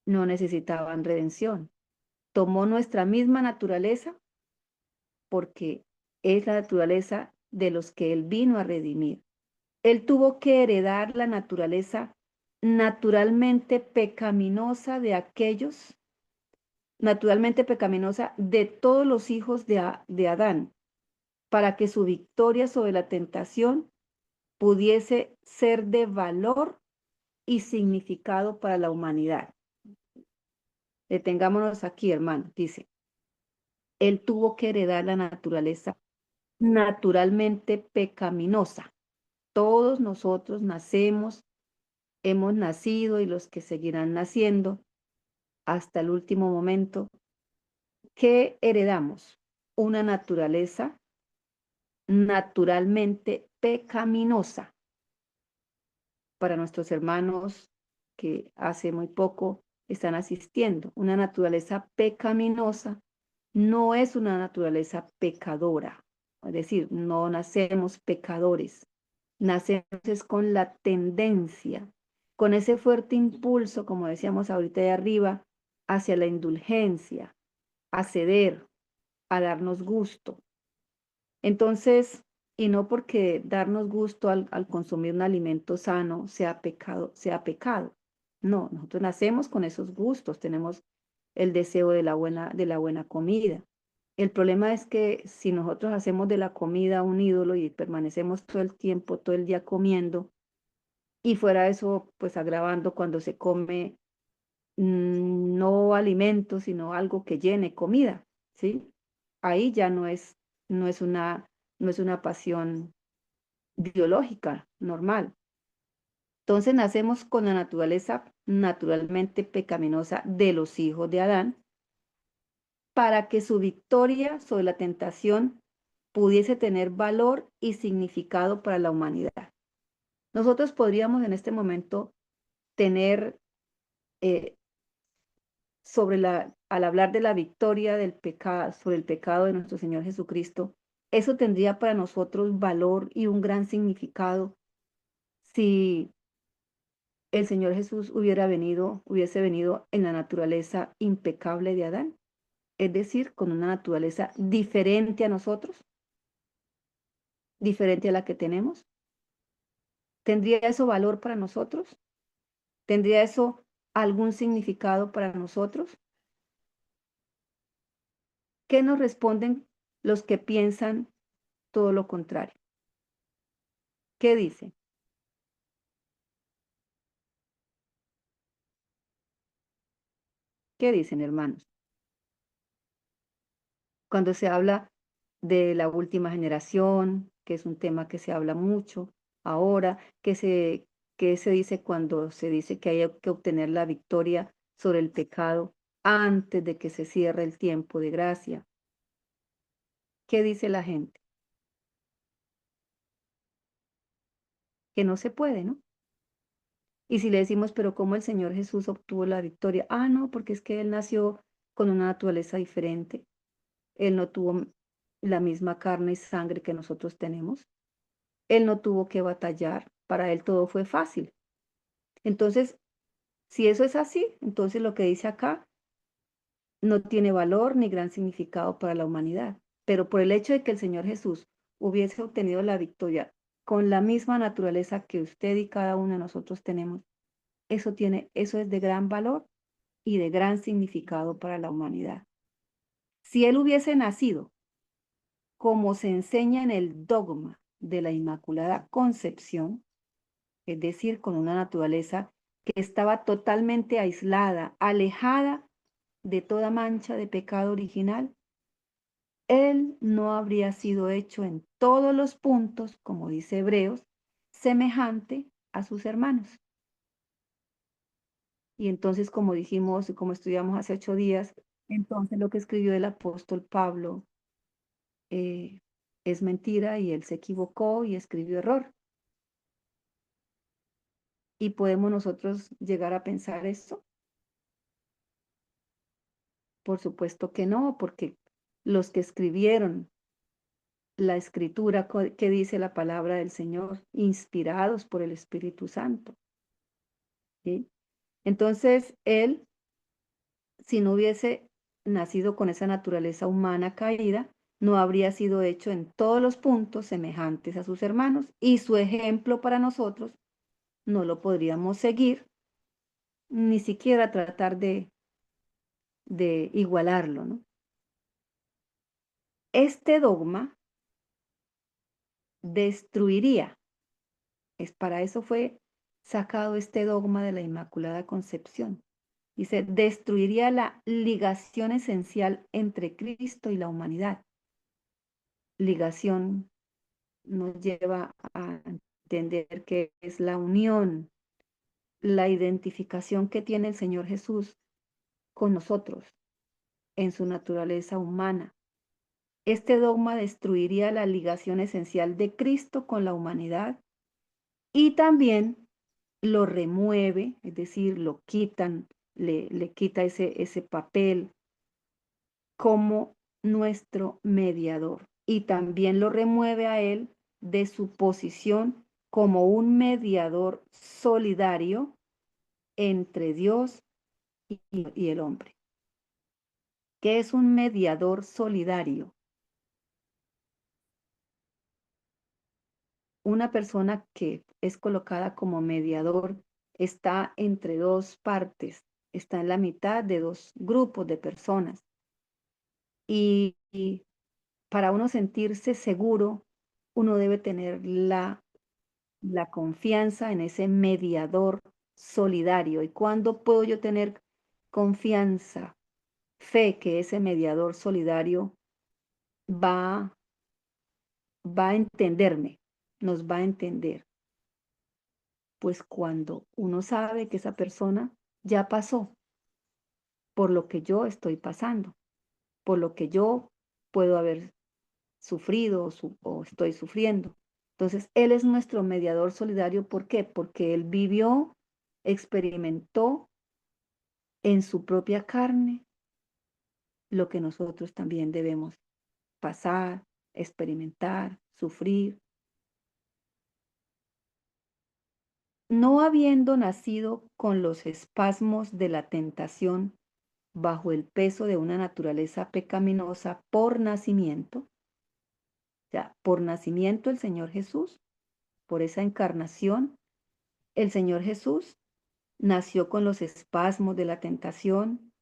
no necesitaban redención. Tomó nuestra misma naturaleza porque es la naturaleza de los que Él vino a redimir. Él tuvo que heredar la naturaleza naturalmente pecaminosa de aquellos, naturalmente pecaminosa de todos los hijos de Adán, para que su victoria sobre la tentación pudiese ser de valor y significado para la humanidad. Detengámonos aquí, hermano. Dice, Él tuvo que heredar la naturaleza naturalmente pecaminosa. Todos nosotros nacemos, hemos nacido y los que seguirán naciendo hasta el último momento. ¿Qué heredamos? Una naturaleza naturalmente pecaminosa. Para nuestros hermanos que hace muy poco están asistiendo, una naturaleza pecaminosa no es una naturaleza pecadora. Es decir, no nacemos pecadores. Nacemos es con la tendencia, con ese fuerte impulso, como decíamos ahorita de arriba, hacia la indulgencia, a ceder, a darnos gusto. Entonces, y no porque darnos gusto al consumir un alimento sano sea pecado, sea pecado. No, nosotros nacemos con esos gustos, tenemos el deseo de la buena comida. El problema es que si nosotros hacemos de la comida un ídolo y permanecemos todo el tiempo, todo el día comiendo, y fuera eso, pues agravando cuando se come no alimento, sino algo que llene comida, ¿sí? Ahí ya no es una pasión biológica normal. Entonces nacemos con la naturaleza naturalmente pecaminosa de los hijos de Adán para que su victoria sobre la tentación pudiese tener valor y significado para la humanidad. Nosotros podríamos en este momento tener eh, al hablar de la victoria del pecado, sobre el pecado de nuestro Señor Jesucristo, eso tendría para nosotros valor y un gran significado si el Señor Jesús hubiese venido en la naturaleza impecable de Adán, es decir, con una naturaleza diferente a nosotros, diferente a la que tenemos. ¿Tendría eso valor para nosotros? ¿Tendría eso algún significado para nosotros? ¿Qué nos responden los que piensan todo lo contrario? ¿Qué dicen? ¿Qué dicen, hermanos? Cuando se habla de la última generación, que es un tema que se habla mucho ahora, que se dice cuando se dice que hay que obtener la victoria sobre el pecado antes de que se cierre el tiempo de gracia. ¿Qué dice la gente? Que no se puede, ¿no? Y si le decimos, pero ¿cómo el Señor Jesús obtuvo la victoria? Ah, no, porque es que Él nació con una naturaleza diferente. Él no tuvo la misma carne y sangre que nosotros tenemos. Él no tuvo que batallar. Para Él todo fue fácil. Entonces, si eso es así, entonces lo que dice acá no tiene valor ni gran significado para la humanidad. Pero por el hecho de que el Señor Jesús hubiese obtenido la victoria con la misma naturaleza que usted y cada uno de nosotros tenemos, eso es de gran valor y de gran significado para la humanidad. Si Él hubiese nacido como se enseña en el dogma de la Inmaculada Concepción, es decir, con una naturaleza que estaba totalmente aislada, alejada de toda mancha de pecado original, Él no habría sido hecho en todos los puntos, como dice Hebreos, semejante a sus hermanos. Y entonces, como dijimos y como estudiamos hace 8 días, entonces lo que escribió el apóstol Pablo es mentira y él se equivocó y escribió error. ¿Y podemos nosotros llegar a pensar esto? Por supuesto que no, porque los que escribieron la escritura que dice la palabra del Señor, inspirados por el Espíritu Santo, ¿sí? Entonces, él, si no hubiese nacido con esa naturaleza humana caída, no habría sido hecho en todos los puntos semejantes a sus hermanos, y su ejemplo para nosotros no lo podríamos seguir, ni siquiera tratar de igualarlo, ¿no? Este dogma destruiría, para eso fue sacado este dogma de la Inmaculada Concepción. Dice, destruiría la ligación esencial entre Cristo y la humanidad. Ligación nos lleva a entender que es la unión, la identificación que tiene el Señor Jesús con nosotros en su naturaleza humana. Este dogma destruiría la ligación esencial de Cristo con la humanidad y también lo remueve, es decir, lo quitan, le quita ese papel como nuestro mediador, y también lo remueve a él de su posición como un mediador solidario entre Dios y el hombre. ¿Qué es un mediador solidario? Una persona que es colocada como mediador está entre dos partes, está en la mitad de dos grupos de personas. Y para uno sentirse seguro, uno debe tener la confianza en ese mediador solidario. ¿Y cuándo puedo yo tener confianza, fe que ese mediador solidario va, va a entenderme, nos va a entender? Pues cuando uno sabe que esa persona ya pasó por lo que yo estoy pasando, por lo que yo puedo haber sufrido o estoy sufriendo. Entonces, Él es nuestro mediador solidario. ¿Por qué? Porque Él vivió, experimentó en su propia carne lo que nosotros también debemos pasar, experimentar, sufrir. No habiendo nacido con los espasmos de la tentación bajo el peso de una naturaleza pecaminosa por nacimiento, o sea, por nacimiento el Señor Jesús, por esa encarnación, el Señor Jesús nació con los espasmos de la tentación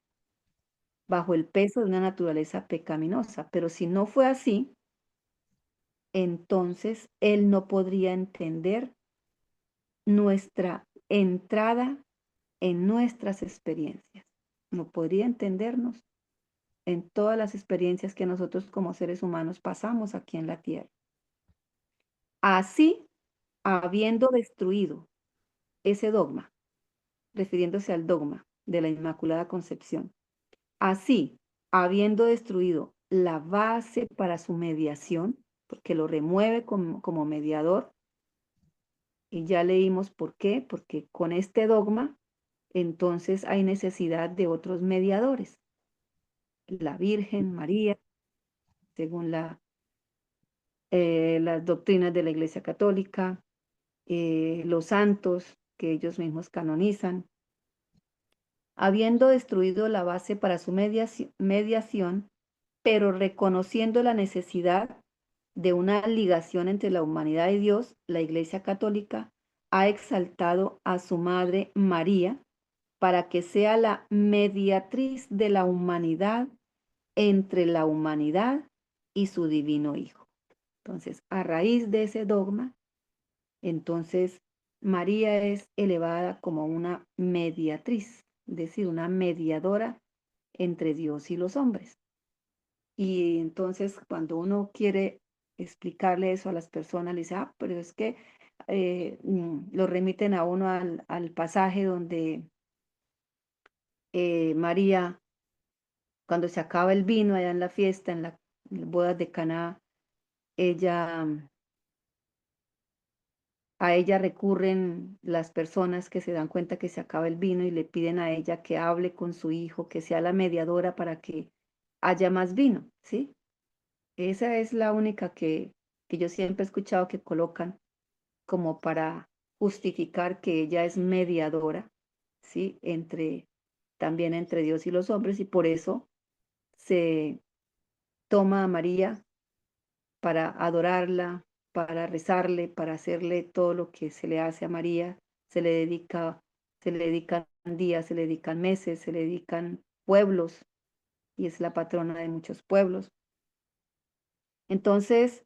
bajo el peso de una naturaleza pecaminosa. Pero si no fue así, entonces Él no podría entender nuestra entrada en nuestras experiencias. No podría entendernos en todas las experiencias que nosotros como seres humanos pasamos aquí en la tierra. Así, habiendo destruido ese dogma, refiriéndose al dogma de la Inmaculada Concepción, así, habiendo destruido la base para su mediación, porque lo remueve como mediador, y ya leímos por qué, porque con este dogma, entonces hay necesidad de otros mediadores. La Virgen María, según las doctrinas de la Iglesia Católica, los santos que ellos mismos canonizan. Habiendo destruido la base para su mediación, pero reconociendo la necesidad de una ligación entre la humanidad y Dios, la Iglesia Católica ha exaltado a su Madre María para que sea la mediatriz de la humanidad entre la humanidad y su divino Hijo. Entonces, a raíz de ese dogma, entonces María es elevada como una mediatriz, es decir, una mediadora entre Dios y los hombres. Y entonces cuando uno quiere explicarle eso a las personas, le dice, pero es que lo remiten a uno al pasaje donde María, cuando se acaba el vino allá en la fiesta, en las bodas de Caná, ella, a ella recurren las personas que se dan cuenta que se acaba el vino y le piden a ella que hable con su hijo, que sea la mediadora para que haya más vino, ¿sí? Esa es la única que yo siempre he escuchado que colocan como para justificar que ella es mediadora, ¿sí? También entre Dios y los hombres, y por eso se toma a María para adorarla, para rezarle, para hacerle todo lo que se le hace a María. Se le dedican días, se le dedican meses, se le dedican pueblos, y es la patrona de muchos pueblos. Entonces,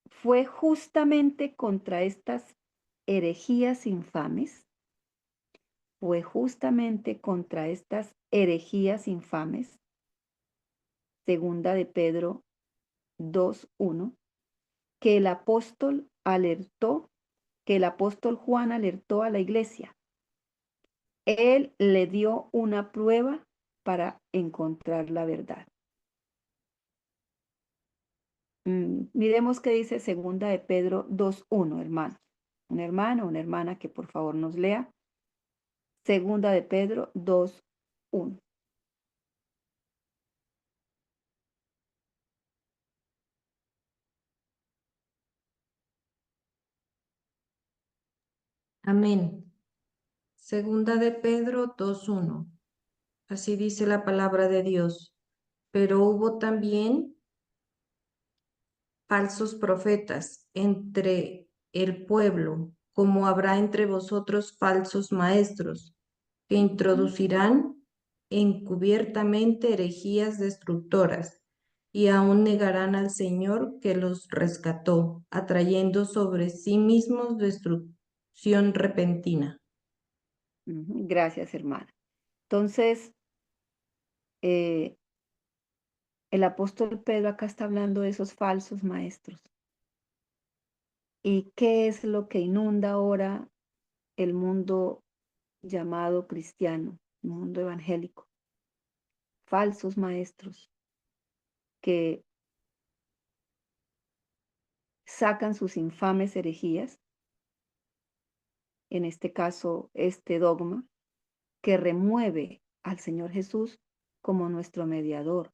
fue justamente contra estas herejías infames, fue justamente contra estas herejías infames, segunda de Pedro 2:1, que el apóstol Juan alertó a la iglesia. Él le dio una prueba para encontrar la verdad. Miremos qué dice segunda de Pedro 2:1, hermano. Un hermano, una hermana que por favor nos lea. Segunda de Pedro 2:1. Amén. Segunda de Pedro 2:1. Así dice la palabra de Dios. Pero hubo también falsos profetas entre el pueblo, como habrá entre vosotros falsos maestros, que introducirán encubiertamente herejías destructoras, y aún negarán al Señor que los rescató, atrayendo sobre sí mismos destrucción repentina. Gracias, hermana. Entonces, el apóstol Pedro acá está hablando de esos falsos maestros. ¿Y qué es lo que inunda ahora el mundo llamado cristiano, el mundo evangélico? Falsos maestros que sacan sus infames herejías, en este caso este dogma, que remueve al Señor Jesús como nuestro mediador,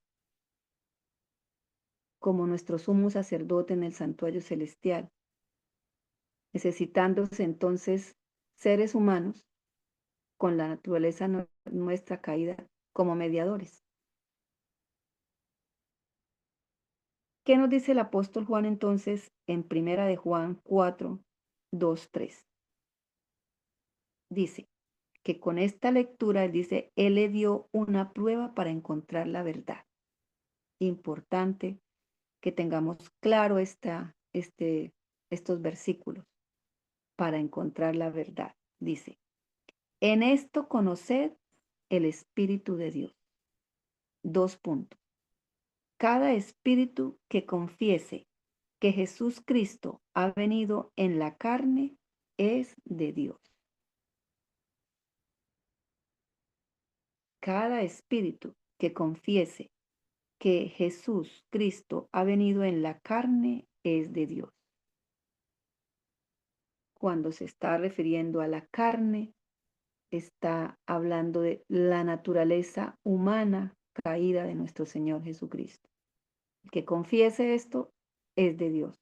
como nuestro sumo sacerdote en el santuario celestial, necesitándose entonces seres humanos con la naturaleza nuestra caída como mediadores. ¿Qué nos dice el apóstol Juan entonces en primera de Juan 4:2-3? Dice que con esta lectura, él dice, él le dio una prueba para encontrar la verdad. Importante que tengamos claro estos versículos para encontrar la verdad. Dice, en esto conoced el Espíritu de Dios. 2 puntos. Cada espíritu que confiese que Jesús Cristo ha venido en la carne es de Dios. Cada espíritu que confiese que Jesús Cristo ha venido en la carne es de Dios. Cuando se está refiriendo a la carne, está hablando de la naturaleza humana caída de nuestro Señor Jesucristo. El que confiese esto es de Dios.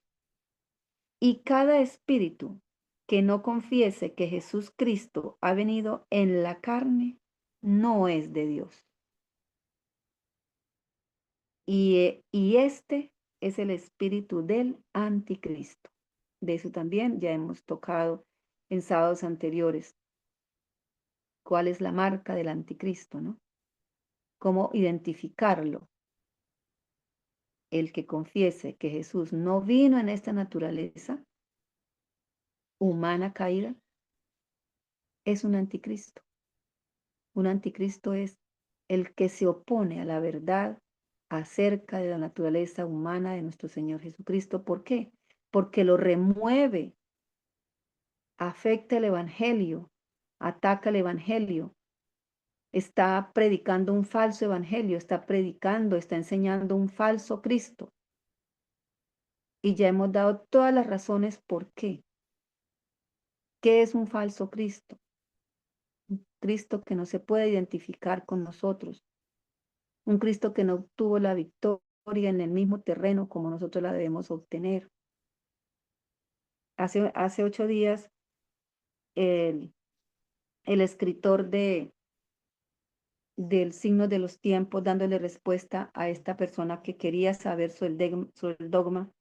Y cada espíritu que no confiese que Jesús Cristo ha venido en la carne no es de Dios. Y este es el espíritu del anticristo. De eso también ya hemos tocado en sábados anteriores. ¿Cuál es la marca del anticristo, no? ¿Cómo identificarlo? El que confiese que Jesús no vino en esta naturaleza humana caída es un anticristo. Un anticristo es el que se opone a la verdad acerca de la naturaleza humana de nuestro Señor Jesucristo. ¿Por qué? Porque lo remueve, afecta el evangelio, ataca el evangelio, está predicando un falso evangelio, está enseñando un falso Cristo. Y ya hemos dado todas las razones por qué. ¿Qué es un falso Cristo? Un Cristo que no se puede identificar con nosotros. Un Cristo que no obtuvo la victoria en el mismo terreno como nosotros la debemos obtener. Hace 8 días, el escritor de del signo de los tiempos, dándole respuesta a esta persona que quería saber sobre el dogma.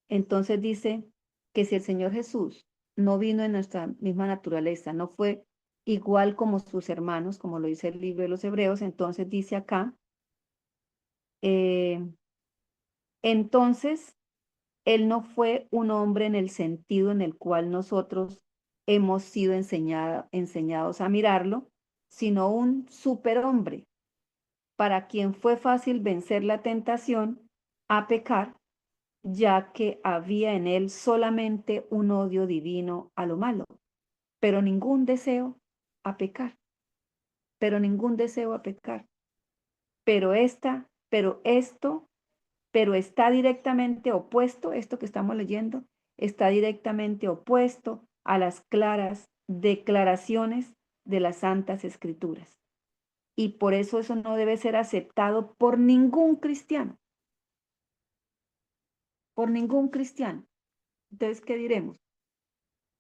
Entonces dice que si el Señor Jesús no vino en nuestra misma naturaleza, no fue igual como sus hermanos, como lo dice el libro de los Hebreos, entonces dice acá, eh, entonces Él no fue un hombre en el sentido en el cual nosotros hemos sido enseñados a mirarlo, sino un superhombre para quien fue fácil vencer la tentación a pecar, ya que había en él solamente un odio divino a lo malo, pero ningún deseo a pecar, pero ningún deseo a pecar. Pero está directamente opuesto, esto que estamos leyendo, está directamente opuesto a las claras declaraciones de las Santas Escrituras. Y por eso no debe ser aceptado por ningún cristiano, por ningún cristiano. Entonces, ¿qué diremos?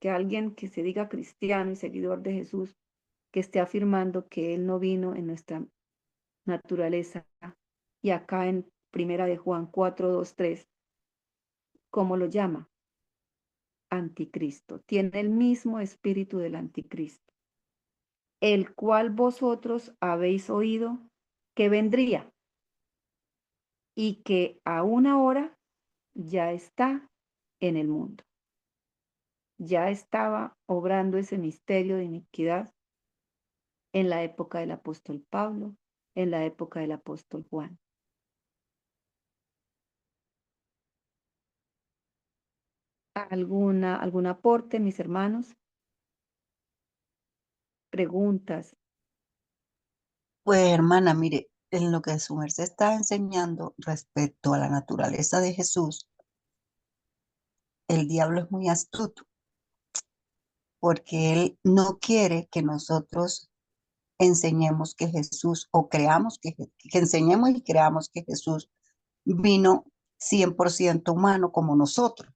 Que alguien que se diga cristiano y seguidor de Jesús, que esté afirmando que Él no vino en nuestra naturaleza. Y acá en Primera de Juan 4, 2, 3, ¿cómo lo llama? Anticristo. Tiene el mismo espíritu del anticristo, el cual vosotros habéis oído que vendría y que aún ahora ya está en el mundo. Ya estaba obrando ese misterio de iniquidad en la época del apóstol Pablo, en la época del apóstol Juan. ¿Algún aporte, mis hermanos? Preguntas. Pues hermana, mire, en lo que su merced está enseñando respecto a la naturaleza de Jesús, el diablo es muy astuto porque él no quiere que nosotros enseñemos que Jesús o creamos que enseñemos y creamos que Jesús vino 100% humano como nosotros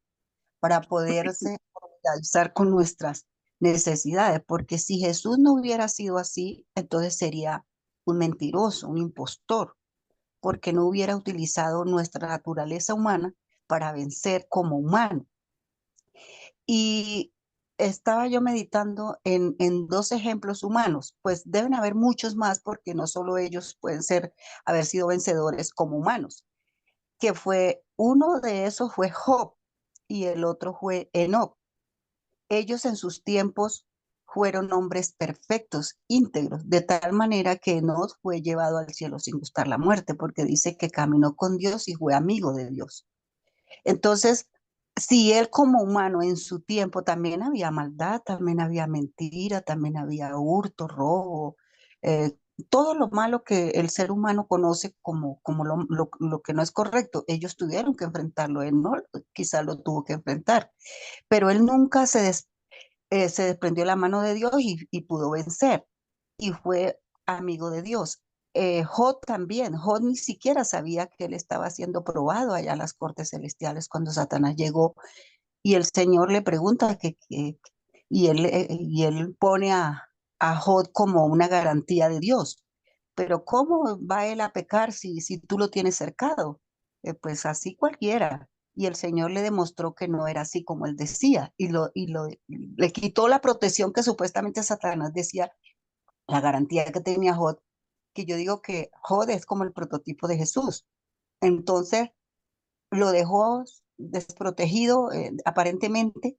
para poderse solidarizar con nuestras necesidades, porque si Jesús no hubiera sido así, entonces sería un mentiroso, un impostor, porque no hubiera utilizado nuestra naturaleza humana para vencer como humano. Y estaba yo meditando en dos ejemplos humanos, pues deben haber muchos más porque no solo ellos pueden haber sido vencedores como humanos, que fue, uno de esos fue Job y el otro fue Enoc. Ellos en sus tiempos fueron hombres perfectos, íntegros, de tal manera que Enoc fue llevado al cielo sin gustar la muerte, porque dice que caminó con Dios y fue amigo de Dios. Entonces, si él como humano en su tiempo también había maldad, también había mentira, también había hurto, robo, eh, todo lo malo que el ser humano conoce como lo que no es correcto, ellos tuvieron que enfrentarlo, él no, quizá lo tuvo que enfrentar, pero él nunca se desprendió la mano de Dios y pudo vencer y fue amigo de Dios. Job también, Job ni siquiera sabía que él estaba siendo probado allá en las cortes celestiales cuando Satanás llegó y el Señor le pregunta y él pone a Job como una garantía de Dios. Pero ¿cómo va él a pecar si tú lo tienes cercado? Pues así cualquiera. Y el Señor le demostró que no era así como él decía le quitó la protección que supuestamente Satanás decía, la garantía que tenía Job, que yo digo que Job es como el prototipo de Jesús. Entonces lo dejó desprotegido aparentemente,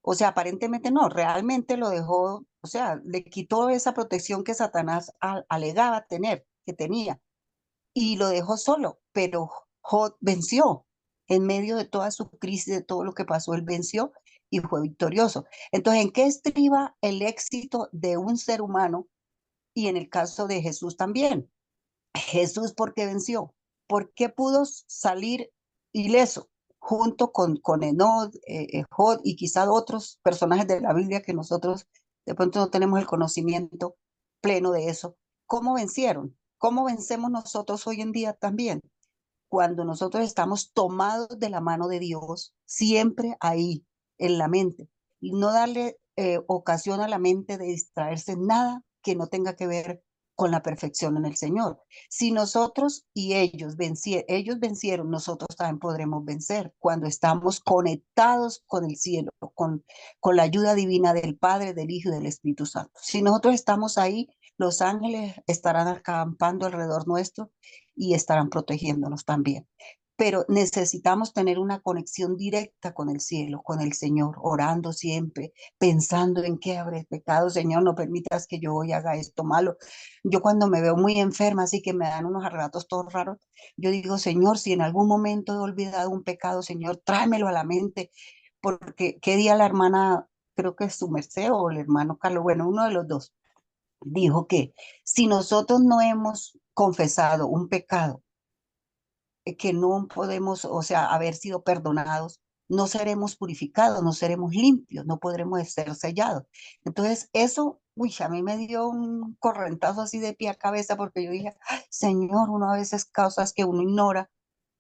o sea, aparentemente no, realmente lo dejó, o sea, le quitó esa protección que Satanás alegaba tener, que tenía, y lo dejó solo, pero Job venció. En medio de toda su crisis, de todo lo que pasó, él venció y fue victorioso. Entonces, ¿en qué estriba el éxito de un ser humano? Y en el caso de Jesús también. Jesús, ¿por qué venció? ¿Por qué pudo salir ileso junto con Enoch, Job y quizás otros personajes de la Biblia que nosotros de pronto no tenemos el conocimiento pleno de eso? ¿Cómo vencieron? ¿Cómo vencemos nosotros hoy en día también? Cuando nosotros estamos tomados de la mano de Dios, siempre ahí, en la mente, y no darle ocasión a la mente de distraerse en nada que no tenga que ver con la perfección en el Señor. Si nosotros y ellos vencieron, nosotros también podremos vencer cuando estamos conectados con el cielo, con la ayuda divina del Padre, del Hijo y del Espíritu Santo. Si nosotros estamos ahí, los ángeles estarán acampando alrededor nuestro y estarán protegiéndonos también. Pero necesitamos tener una conexión directa con el cielo, con el Señor, orando siempre, pensando en qué habré pecado. Señor, no permitas que yo hoy haga esto malo. Yo cuando me veo muy enferma, así que me dan unos arrebatos todos raros, yo digo, Señor, si en algún momento he olvidado un pecado, Señor, tráemelo a la mente, porque qué día la hermana, creo que es su merced o el hermano Carlos, bueno, uno de los dos, dijo que si nosotros no hemos confesado un pecado, que no podemos, o sea, haber sido perdonados, no seremos purificados, no seremos limpios, no podremos ser sellados. Entonces, eso, uy, a mí me dio un correntazo así de pie a cabeza porque yo dije, "Ay, Señor, uno a veces causas que uno ignora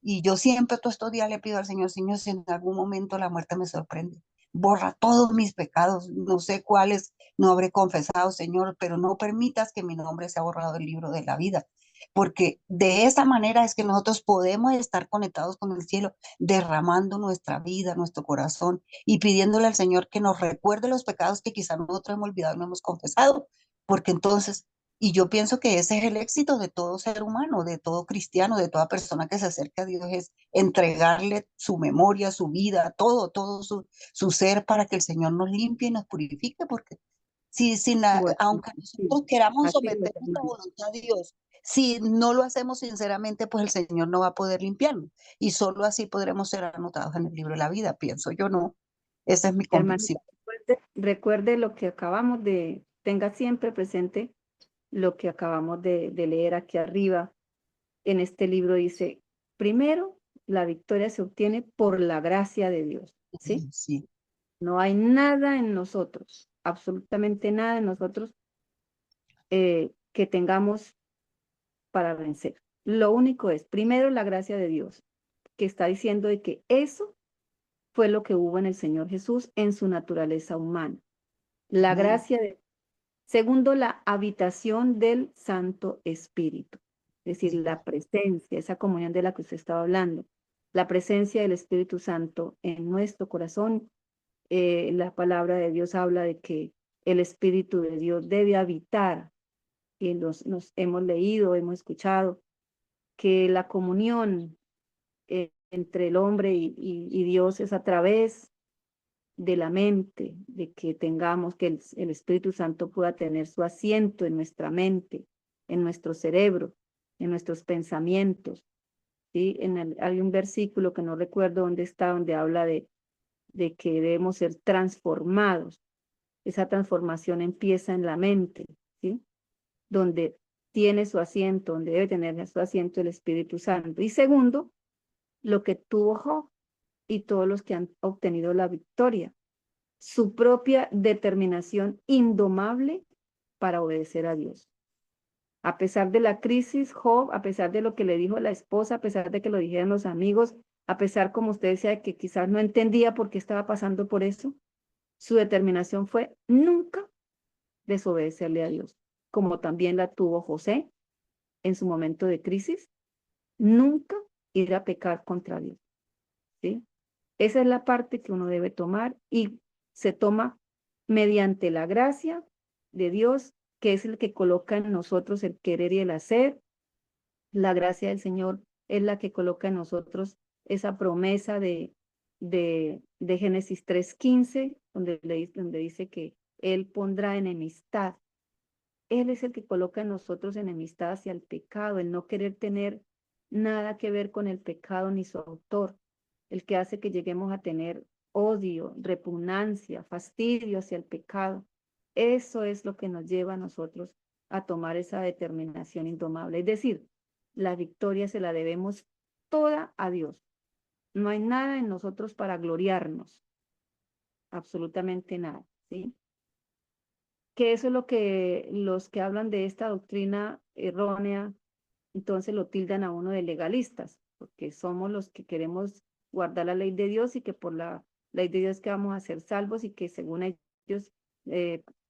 y yo siempre todos estos días le pido al Señor, Señor, si en algún momento la muerte me sorprende, borra todos mis pecados, no sé cuáles no habré confesado, Señor, pero no permitas que mi nombre sea borrado del libro de la vida, porque de esa manera es que nosotros podemos estar conectados con el cielo, derramando nuestra vida, nuestro corazón y pidiéndole al Señor que nos recuerde los pecados que quizás nosotros hemos olvidado y no hemos confesado, porque entonces, y yo pienso que ese es el éxito de todo ser humano, de todo cristiano, de toda persona que se acerca a Dios, es entregarle su memoria, su vida, todo su ser para que el Señor nos limpie y nos purifique, porque Bueno, aunque sí, nosotros queramos así es, someter nuestra hermano. voluntad a Dios, si no lo hacemos sinceramente, pues el Señor no va a poder limpiarnos. Y solo así podremos ser anotados en el libro de la vida, pienso yo, no. Esa es mi Hermanita, convicción. recuerde lo que acabamos de, tenga siempre presente lo que acabamos de leer aquí arriba. En este libro dice, primero, la victoria se obtiene por la gracia de Dios, ¿sí? Sí, No hay nada en nosotros, absolutamente nada en nosotros que tengamos para vencer. Lo único es, primero, la gracia de Dios, que está diciendo de que eso fue lo que hubo en el Señor Jesús en su naturaleza humana. La amén. gracia de... Segundo, la habitación del Santo Espíritu, es decir, la presencia, esa comunión de la que usted estaba hablando, la presencia del Espíritu Santo en nuestro corazón. La palabra de Dios habla de que el Espíritu de Dios debe habitar, y nos hemos leído, hemos escuchado, que la comunión entre el hombre y Dios es a través de la mente, de que tengamos, que el Espíritu Santo pueda tener su asiento en nuestra mente, en nuestro cerebro, en nuestros pensamientos. ¿Sí? Hay un versículo que no recuerdo dónde está, donde habla de que debemos ser transformados. Esa transformación empieza en la mente, ¿sí? Donde tiene su asiento, donde debe tener su asiento el Espíritu Santo. Y segundo, lo que tuvo Job y todos los que han obtenido la victoria, su propia determinación indomable para obedecer a Dios. A pesar de la crisis, Job, a pesar de lo que le dijo la esposa, a pesar de que lo dijeron los amigos, a pesar, como usted decía, de que quizás no entendía por qué estaba pasando por eso, su determinación fue nunca desobedecerle a Dios, como también la tuvo José en su momento de crisis, nunca ir a pecar contra Dios, ¿sí? Esa es la parte que uno debe tomar y se toma mediante la gracia de Dios, que es el que coloca en nosotros el querer y el hacer. La gracia del Señor es la que coloca en nosotros esa promesa de Génesis 3:15, donde dice que Él pondrá enemistad. Él es el que coloca en nosotros enemistad hacia el pecado, el no querer tener nada que ver con el pecado ni su autor, el que hace que lleguemos a tener odio, repugnancia, fastidio hacia el pecado. Eso es lo que nos lleva a nosotros a tomar esa determinación indomable. Es decir, la victoria se la debemos toda a Dios. No hay nada en nosotros para gloriarnos, absolutamente nada, ¿sí? Que eso es lo que los que hablan de esta doctrina errónea, entonces lo tildan a uno de legalistas, porque somos los que queremos guardar la ley de Dios y que por la ley de Dios que vamos a ser salvos y que según ellos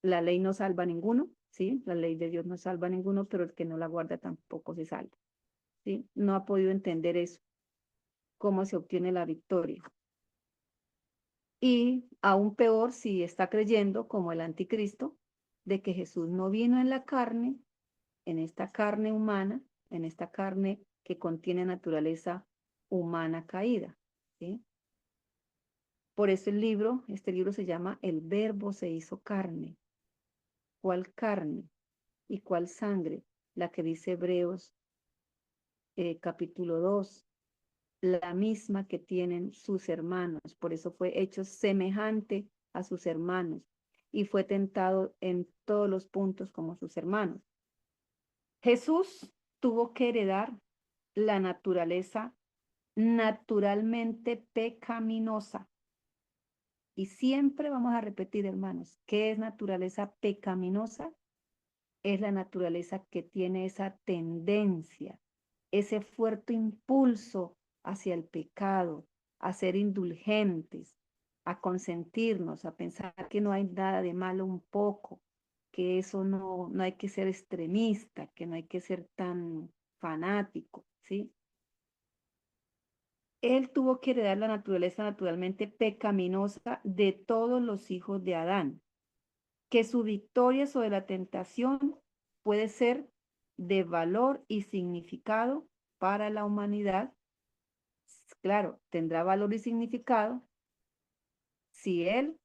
la ley no salva a ninguno, ¿sí? La ley de Dios no salva a ninguno, pero el que no la guarda tampoco se salva, ¿sí? No ha podido entender eso, cómo se obtiene la victoria. Y aún peor si está creyendo, como el anticristo, de que Jesús no vino en la carne, en esta carne humana, en esta carne que contiene naturaleza humana caída, ¿sí? Por eso este libro se llama El Verbo se hizo carne. ¿Cuál carne y cuál sangre? La que dice Hebreos capítulo 2, la misma que tienen sus hermanos. Por eso fue hecho semejante a sus hermanos y fue tentado en todos los puntos como sus hermanos. Jesús tuvo que heredar la naturaleza naturalmente pecaminosa. Y siempre vamos a repetir, hermanos, ¿qué es naturaleza pecaminosa? Es la naturaleza que tiene esa tendencia, ese fuerte impulso hacia el pecado, a ser indulgentes, a consentirnos, a pensar que no hay nada de malo un poco, que eso no hay que ser extremista, que no hay que ser tan fanático, ¿sí? Él tuvo que heredar la naturaleza naturalmente pecaminosa de todos los hijos de Adán, que su victoria sobre la tentación puede ser de valor y significado para la humanidad. Claro, tendrá valor y significado si Él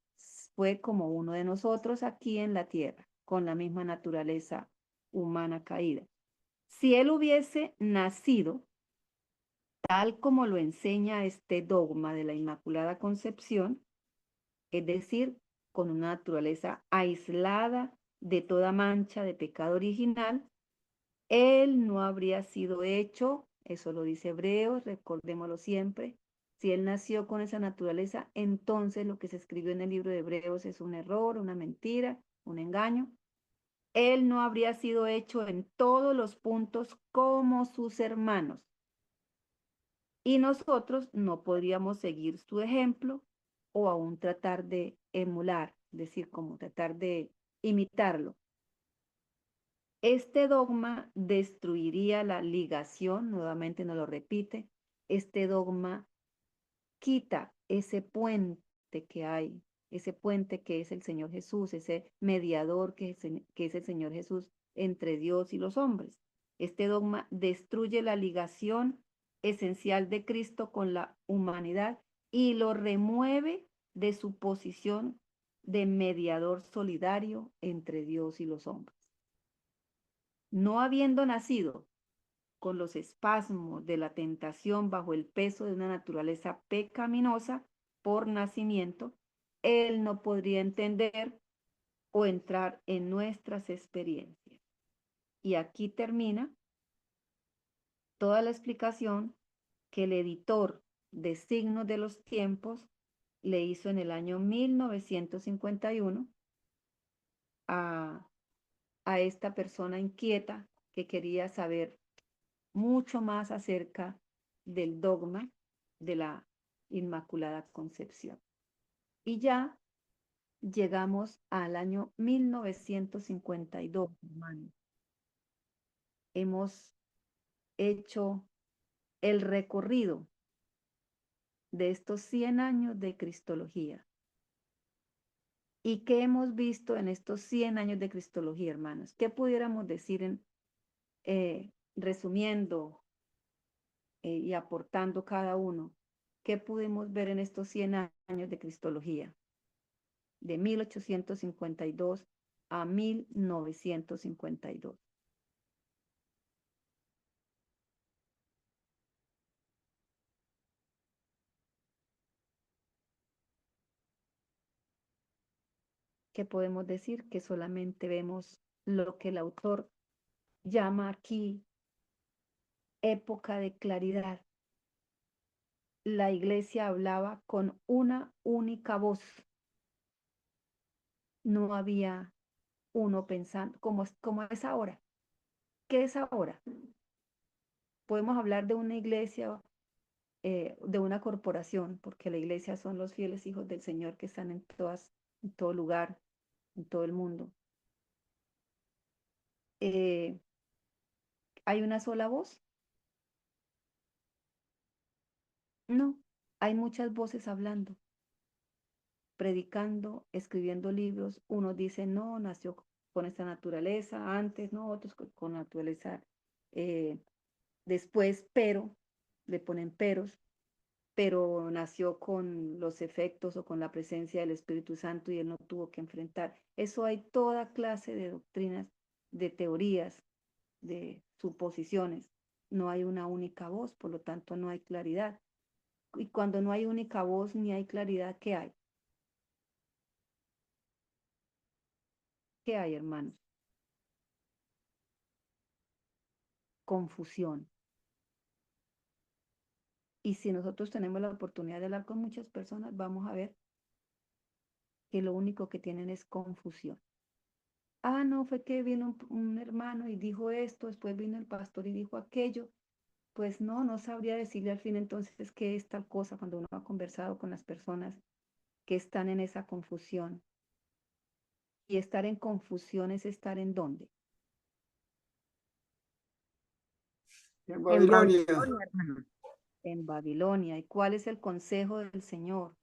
fue como uno de nosotros aquí en la tierra, con la misma naturaleza humana caída. Si Él hubiese nacido tal como lo enseña este dogma de la Inmaculada Concepción, es decir, con una naturaleza aislada de toda mancha de pecado original, Él no habría sido hecho, eso lo dice Hebreos, recordémoslo siempre, si Él nació con esa naturaleza, entonces lo que se escribió en el libro de Hebreos es un error, una mentira, un engaño. Él no habría sido hecho en todos los puntos como sus hermanos. Y nosotros no podríamos seguir su ejemplo o aún tratar de emular, es decir, como tratar de imitarlo. Este dogma destruiría la ligación, nuevamente nos lo repite, este dogma quita ese puente que hay, ese puente que es el Señor Jesús, ese mediador que es el Señor Jesús entre Dios y los hombres. Este dogma destruye la ligación esencial de Cristo con la humanidad y lo remueve de su posición de mediador solidario entre Dios y los hombres. No habiendo nacido con los espasmos de la tentación bajo el peso de una naturaleza pecaminosa por nacimiento, él no podría entender o entrar en nuestras experiencias. Y aquí termina toda la explicación que el editor de Signos de los Tiempos le hizo en el año 1951 a, a esta persona inquieta que quería saber mucho más acerca del dogma de la Inmaculada Concepción. Y ya llegamos al año 1952, hermano. Hemos hecho el recorrido de estos 100 años de Cristología. ¿Y qué hemos visto en estos 100 años de Cristología, hermanos? ¿Qué pudiéramos decir resumiendo y aportando cada uno? ¿Qué pudimos ver en estos 100 años de Cristología? De 1852 a 1952. ¿Qué podemos decir? Que solamente vemos lo que el autor llama aquí época de claridad. La iglesia hablaba con una única voz. No había uno pensando, como es ahora. ¿Qué es ahora? Podemos hablar de una iglesia, de una corporación, porque la iglesia son los fieles hijos del Señor que están en todo lugar, en todo el mundo. ¿hay una sola voz? No, hay muchas voces hablando, predicando, escribiendo libros. Unos dicen, no, nació con esta naturaleza antes, no, otros con naturaleza después, pero, le ponen peros, pero nació con los efectos o con la presencia del Espíritu Santo y él no tuvo que enfrentar. Eso hay toda clase de doctrinas, de teorías, de suposiciones. No hay una única voz, por lo tanto no hay claridad. Y cuando no hay única voz ni hay claridad, ¿qué hay? ¿Qué hay, hermanos? Confusión. Y si nosotros tenemos la oportunidad de hablar con muchas personas, vamos a ver que lo único que tienen es confusión. Ah, no, fue que vino un hermano y dijo esto, después vino el pastor y dijo aquello. Pues no, no sabría decirle al fin entonces qué es tal cosa cuando uno ha conversado con las personas que están en esa confusión. Y estar en confusión es estar en dónde. En En Babilonia. Babilonia, hermano. En Babilonia. ¿Y cuál es el consejo del Señor?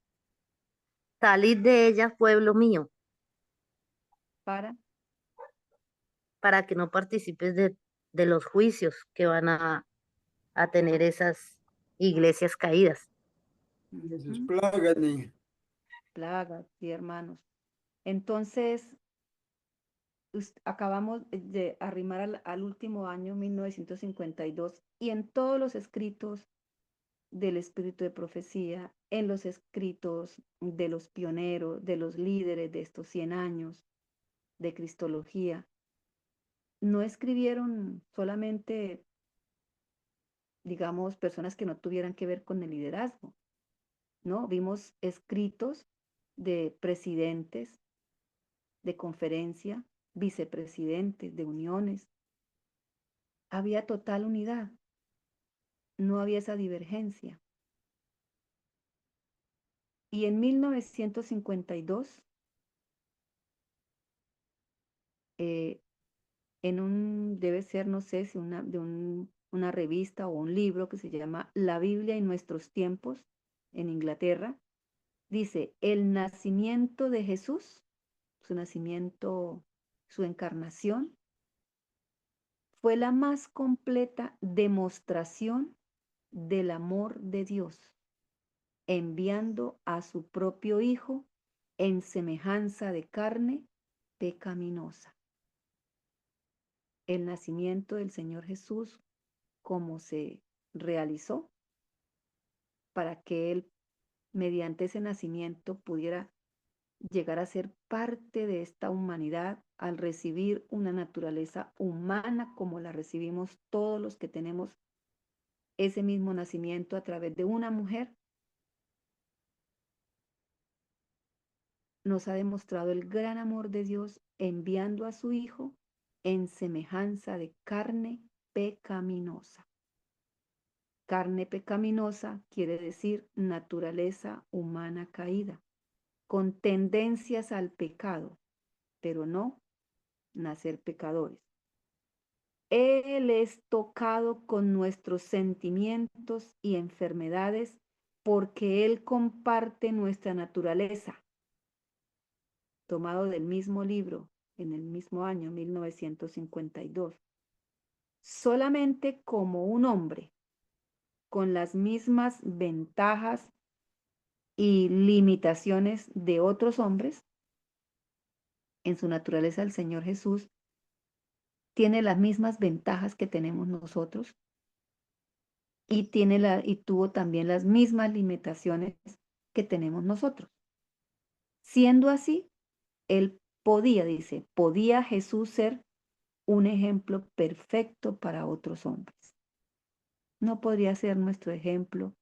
Salid de ella, pueblo mío, Para, para que no participes de los juicios que van a tener esas iglesias caídas. Jesús, ujú, plaga, niña. plagas, sí, hermanos. Entonces, acabamos de arrimar al último año, 1952, y en todos los escritos del espíritu de profecía, en los escritos de los pioneros, de los líderes de estos 100 años de cristología, no escribieron solamente, digamos, personas que no tuvieran que ver con el liderazgo, ¿no? Vimos escritos de presidentes de conferencia, vicepresidentes de uniones. Había total unidad, no había esa divergencia. Y en 1952, debe ser, no sé si una revista o un libro que se llama La Biblia en nuestros tiempos, en Inglaterra, dice, el nacimiento de Jesús, su nacimiento, su encarnación, fue la más completa demostración del amor de Dios, enviando a su propio Hijo en semejanza de carne pecaminosa. El nacimiento del Señor Jesús, como se realizó para que Él, mediante ese nacimiento, pudiera llegar a ser parte de esta humanidad al recibir una naturaleza humana como la recibimos todos los que tenemos ese mismo nacimiento a través de una mujer, nos ha demostrado el gran amor de Dios enviando a su Hijo en semejanza de carne pecaminosa. Carne pecaminosa quiere decir naturaleza humana caída, con tendencias al pecado, pero no nacer pecadores. Él es tocado con nuestros sentimientos y enfermedades porque Él comparte nuestra naturaleza. Tomado del mismo libro, en el mismo año 1952. Solamente como un hombre, con las mismas ventajas y limitaciones de otros hombres, en su naturaleza el Señor Jesús tiene las mismas ventajas que tenemos nosotros y tuvo también las mismas limitaciones que tenemos nosotros. Siendo así, él podía Jesús ser un ejemplo perfecto para otros hombres. No podría ser nuestro ejemplo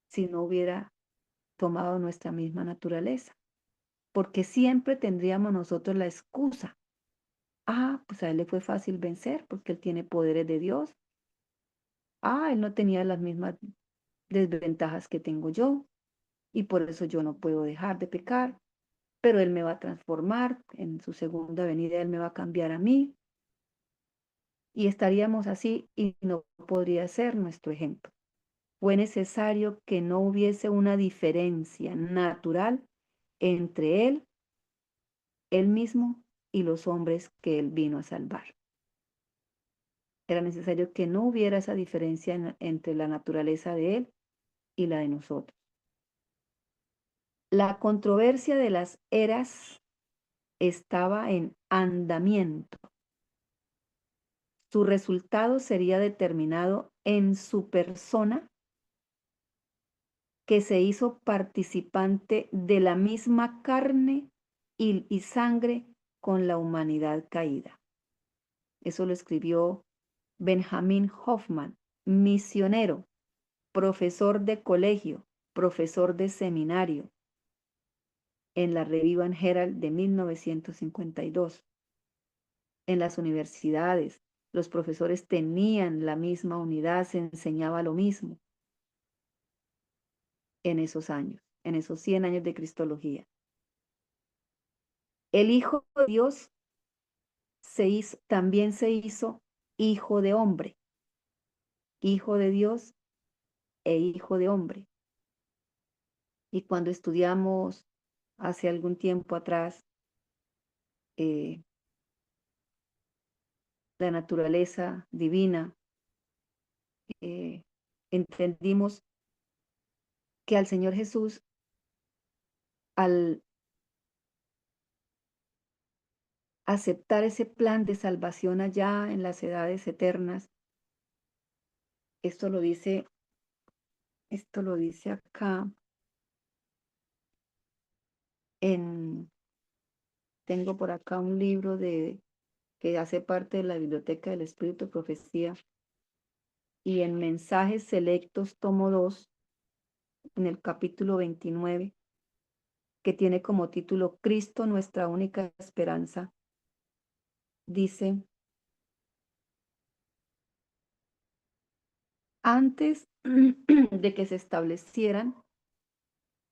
si no hubiera tomado nuestra misma naturaleza, porque siempre tendríamos nosotros la excusa. Ah, pues a él le fue fácil vencer porque él tiene poderes de Dios. Ah, él no tenía las mismas desventajas que tengo yo y por eso yo no puedo dejar de pecar, pero él me va a transformar en su segunda venida, él me va a cambiar a mí. y estaríamos así y no podría ser nuestro ejemplo. Fue necesario que no hubiese una diferencia natural entre él mismo y los hombres que él vino a salvar. Era necesario que no hubiera esa diferencia entre la naturaleza de él y la de nosotros. La controversia de las eras estaba en andamiento. Su resultado sería determinado en su persona, que se hizo participante de la misma carne y sangre con la humanidad caída. Eso lo escribió Benjamin Hoffman, misionero, profesor de colegio, profesor de seminario, en la Review and Herald de 1952. En las universidades, los profesores tenían la misma unidad, se enseñaba lo mismo en esos años, en esos 100 años de Cristología. El Hijo de Dios también se hizo hijo de hombre, hijo de Dios e hijo de hombre. Y cuando estudiamos hace algún tiempo atrás la naturaleza divina, entendimos que al Señor Jesús, al aceptar ese plan de salvación allá en las edades eternas, esto lo dice acá tengo por acá un libro que hace parte de la Biblioteca del Espíritu de Profecía, y en Mensajes Selectos, tomo 2, en el capítulo 29, que tiene como título Cristo, nuestra única esperanza, dice: antes de que se establecieran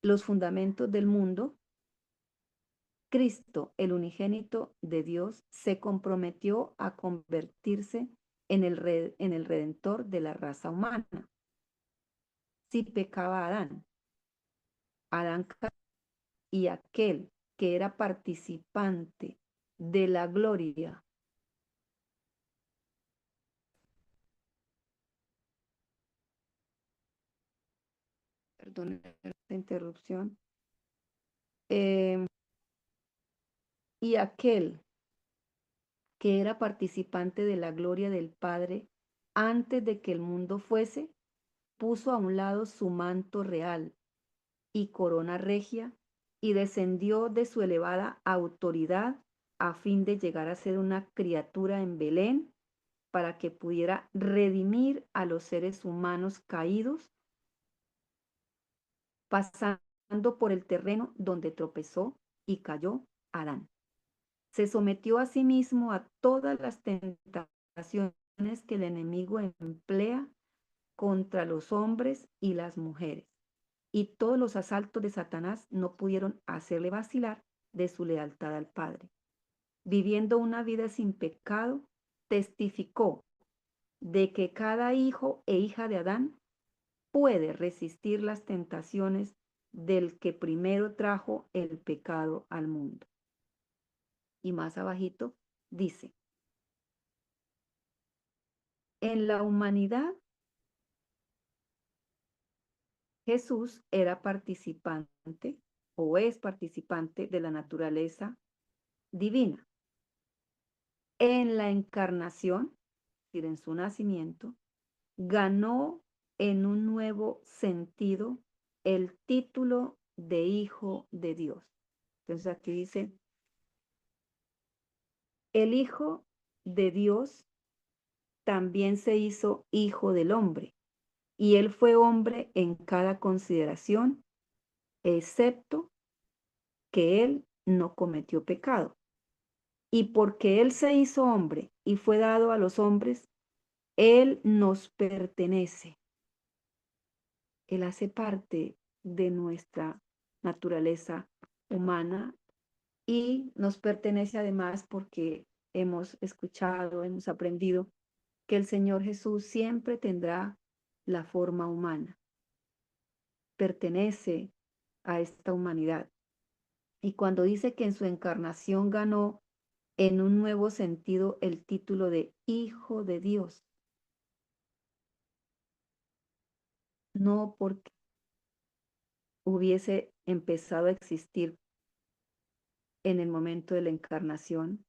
los fundamentos del mundo, Cristo, el unigénito de Dios, se comprometió a convertirse en el redentor de la raza humana. Si pecaba Adán y aquel que era participante de la gloria perdón esta interrupción, y aquel que era participante de la gloria del Padre antes de que el mundo fuese, puso a un lado su manto real y corona regia y descendió de su elevada autoridad a fin de llegar a ser una criatura en Belén para que pudiera redimir a los seres humanos caídos, pasando por el terreno donde tropezó y cayó Adán. Se sometió a sí mismo a todas las tentaciones que el enemigo emplea contra los hombres y las mujeres, y todos los asaltos de Satanás no pudieron hacerle vacilar de su lealtad al Padre. Viviendo una vida sin pecado, testificó de que cada hijo e hija de Adán puede resistir las tentaciones del que primero trajo el pecado al mundo. Y más abajito dice: en la humanidad, Jesús era participante o es participante de la naturaleza divina. En la encarnación, es decir, en su nacimiento, ganó en un nuevo sentido el título de Hijo de Dios. Entonces aquí dice: el Hijo de Dios también se hizo hijo del hombre, y él fue hombre en cada consideración, excepto que él no cometió pecado. Y porque él se hizo hombre y fue dado a los hombres, él nos pertenece. Él hace parte de nuestra naturaleza humana y nos pertenece además porque hemos escuchado, hemos aprendido que el Señor Jesús siempre tendrá la forma humana, pertenece a esta humanidad. Y cuando dice que en su encarnación ganó en un nuevo sentido el título de Hijo de Dios, no porque hubiese empezado a existir en el momento de la encarnación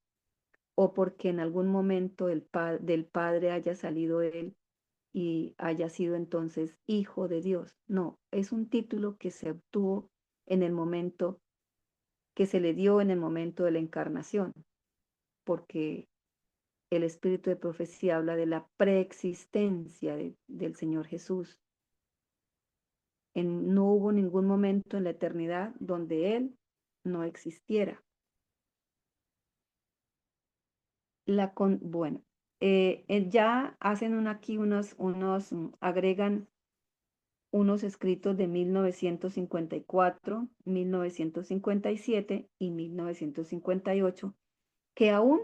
o porque en algún momento del Padre haya salido él y haya sido entonces Hijo de Dios. No, es un título que se obtuvo en el momento, que se le dio en el momento de la encarnación, porque el espíritu de profecía habla de la preexistencia del Señor Jesús. No hubo ningún momento en la eternidad donde Él no existiera. Bueno, ya hacen aquí agregan unos escritos de 1954, 1957 y 1958 que aún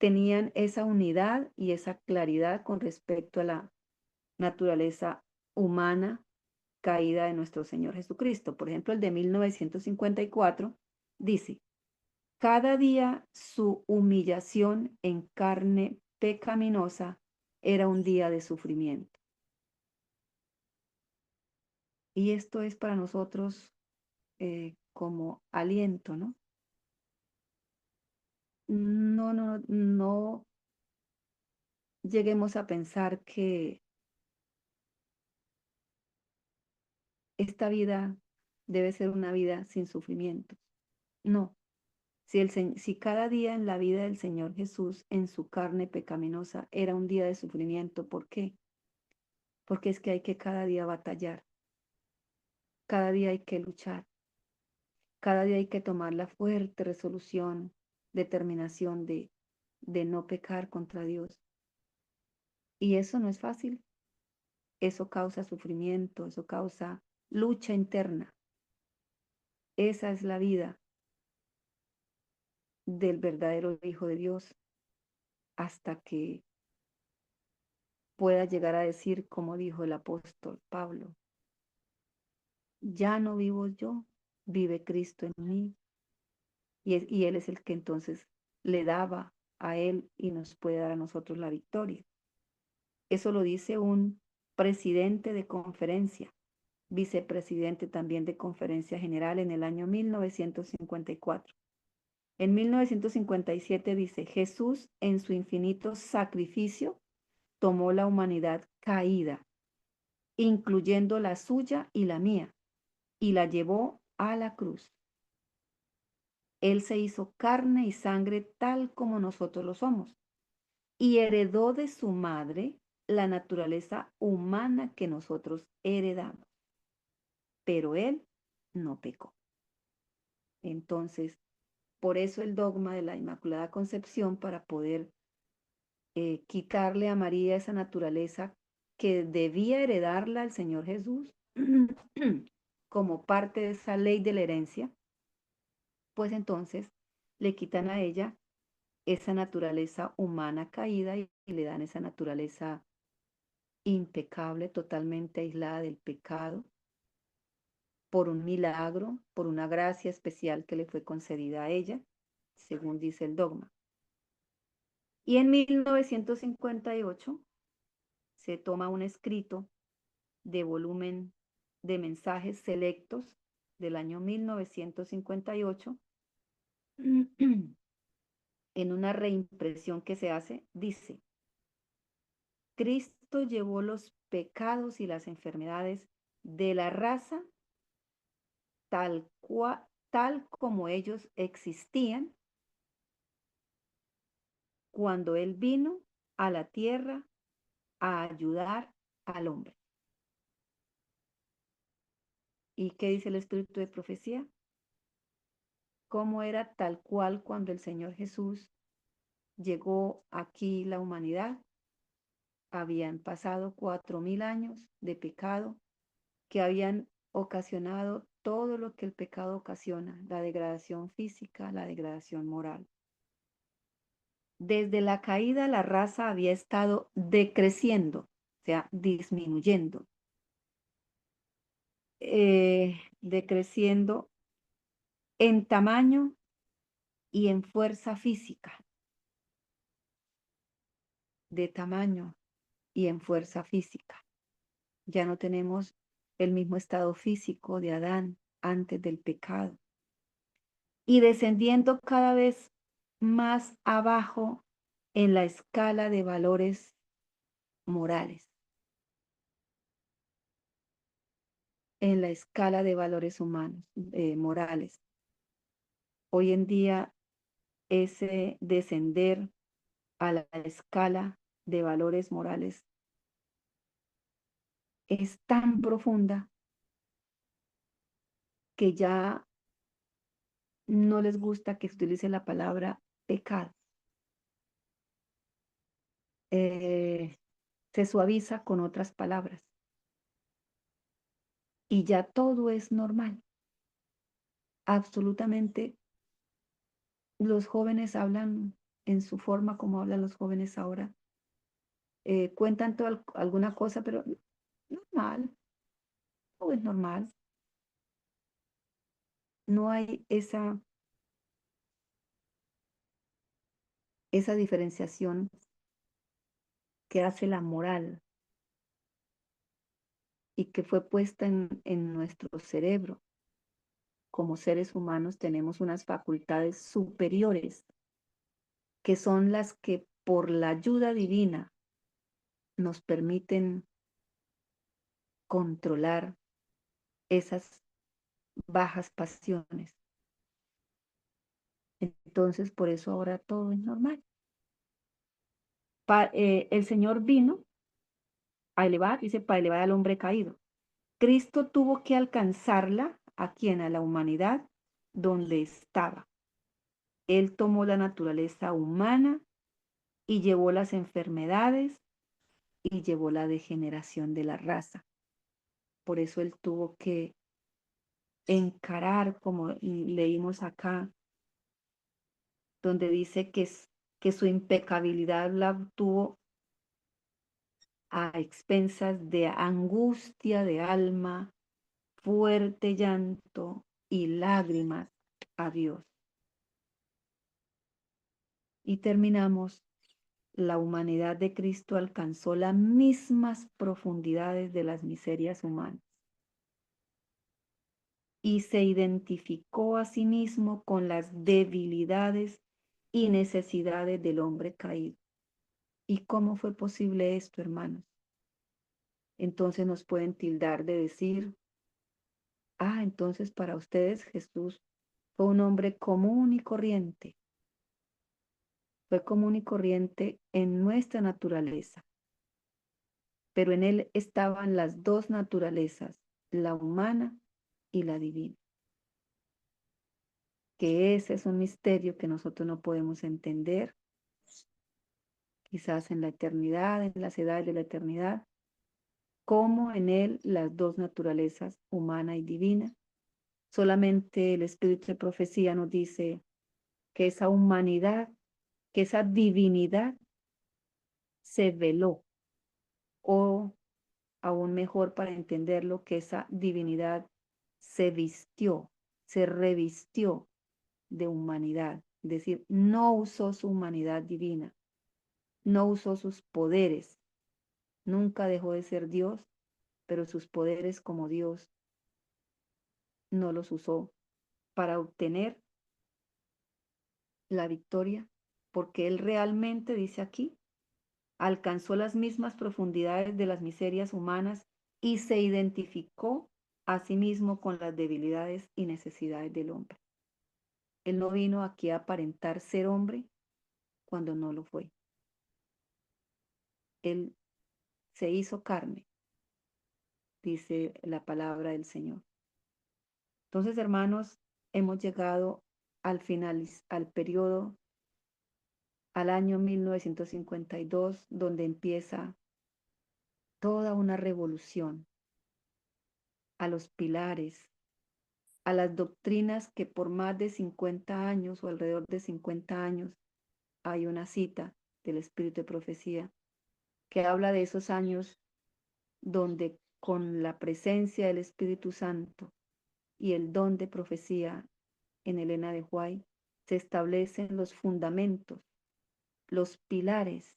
tenían esa unidad y esa claridad con respecto a la naturaleza humana caída de nuestro Señor Jesucristo. Por ejemplo, el de 1954 dice: cada día su humillación en carne pecaminosa era un día de sufrimiento. Y esto es para nosotros como aliento, ¿no? No lleguemos a pensar que esta vida debe ser una vida sin sufrimiento. No. Si cada día en la vida del Señor Jesús, en su carne pecaminosa, era un día de sufrimiento, ¿por qué? Porque es que hay que cada día batallar, cada día hay que luchar, cada día hay que tomar la fuerte resolución, determinación de no pecar contra Dios. Y eso no es fácil, eso causa sufrimiento, eso causa lucha interna. Esa es la vida del verdadero Hijo de Dios, hasta que pueda llegar a decir, como dijo el apóstol Pablo: ya no vivo yo, vive Cristo en mí. Y Él es el que entonces le daba a Él y nos puede dar a nosotros la victoria. Eso lo dice un presidente de conferencia, vicepresidente también de conferencia general en el año 1954. En 1957 dice: Jesús en su infinito sacrificio tomó la humanidad caída, incluyendo la suya y la mía, y la llevó a la cruz. Él se hizo carne y sangre tal como nosotros lo somos y heredó de su madre la naturaleza humana que nosotros heredamos. Pero él no pecó. Entonces, por eso el dogma de la Inmaculada Concepción, para poder quitarle a María esa naturaleza que debía heredarla el Señor Jesús como parte de esa ley de la herencia, pues entonces le quitan a ella esa naturaleza humana caída y le dan esa naturaleza impecable, totalmente aislada del pecado, por un milagro, por una gracia especial que le fue concedida a ella, según dice el dogma. Y en 1958 se toma un escrito de volumen de mensajes selectos del año 1958. En una reimpresión que se hace, dice: Cristo llevó los pecados y las enfermedades de la raza tal como ellos existían cuando Él vino a la tierra a ayudar al hombre. ¿Y qué dice el espíritu de profecía? ¿Cómo era tal cual cuando el Señor Jesús llegó aquí la humanidad? Habían pasado 4000 años de pecado que habían ocasionado todo lo que el pecado ocasiona: la degradación física, la degradación moral. Desde la caída la raza había estado decreciendo, o sea, disminuyendo, decreciendo en tamaño y en fuerza física, de tamaño y en fuerza física. Ya no tenemos el mismo estado físico de Adán antes del pecado. Y descendiendo cada vez más abajo en la escala de valores morales, en la escala de valores humanos, morales. Hoy en día ese descender a la escala de valores morales es tan profunda que ya no les gusta que se utilice la palabra pecado. Se suaviza con otras palabras y ya todo es normal. Absolutamente, los jóvenes hablan en su forma como hablan los jóvenes ahora. Cuentan alguna cosa, pero normal, todo es normal. No hay esa diferenciación que hace la moral y que fue puesta en nuestro cerebro. Como seres humanos tenemos unas facultades superiores que son las que por la ayuda divina nos permiten controlar esas bajas pasiones. Entonces, por eso ahora todo es normal. El Señor vino a elevar, dice, para elevar al hombre caído. Cristo tuvo que alcanzarla, ¿a quién? A la humanidad, donde estaba. Él tomó la naturaleza humana y llevó las enfermedades y llevó la degeneración de la raza. Por eso él tuvo que encarar, como leímos acá, donde dice que su impecabilidad la tuvo a expensas de angustia de alma, fuerte llanto y lágrimas a Dios. Y terminamos, la humanidad de Cristo alcanzó las mismas profundidades de las miserias humanas y se identificó a sí mismo con las debilidades y necesidades del hombre caído. ¿Y cómo fue posible esto, hermanos? Entonces nos pueden tildar de decir, entonces para ustedes Jesús fue un hombre común y corriente. Fue común y corriente en nuestra naturaleza, pero en él estaban las dos naturalezas, la humana y la divina. Que ese es un misterio que nosotros no podemos entender, quizás en la eternidad, en las edades de la eternidad, como en él las dos naturalezas, humana y divina. Solamente el Espíritu de Profecía nos dice que esa humanidad, que esa divinidad se veló, o aún mejor para entenderlo, que esa divinidad se vistió, se revistió de humanidad, es decir, no usó su humanidad divina, no usó sus poderes, nunca dejó de ser Dios, pero sus poderes como Dios no los usó para obtener la victoria, porque Él realmente, dice aquí, alcanzó las mismas profundidades de las miserias humanas y se identificó a sí mismo con las debilidades y necesidades del hombre. Él no vino aquí a aparentar ser hombre cuando no lo fue. Él se hizo carne, dice la palabra del Señor. Entonces, hermanos, hemos llegado al final, al periodo, al año 1952, donde empieza toda una revolución a los pilares, a las doctrinas que por más de 50 años o alrededor de 50 años hay una cita del Espíritu de Profecía que habla de esos años donde con la presencia del Espíritu Santo y el don de profecía en Elena de White se establecen los fundamentos, los pilares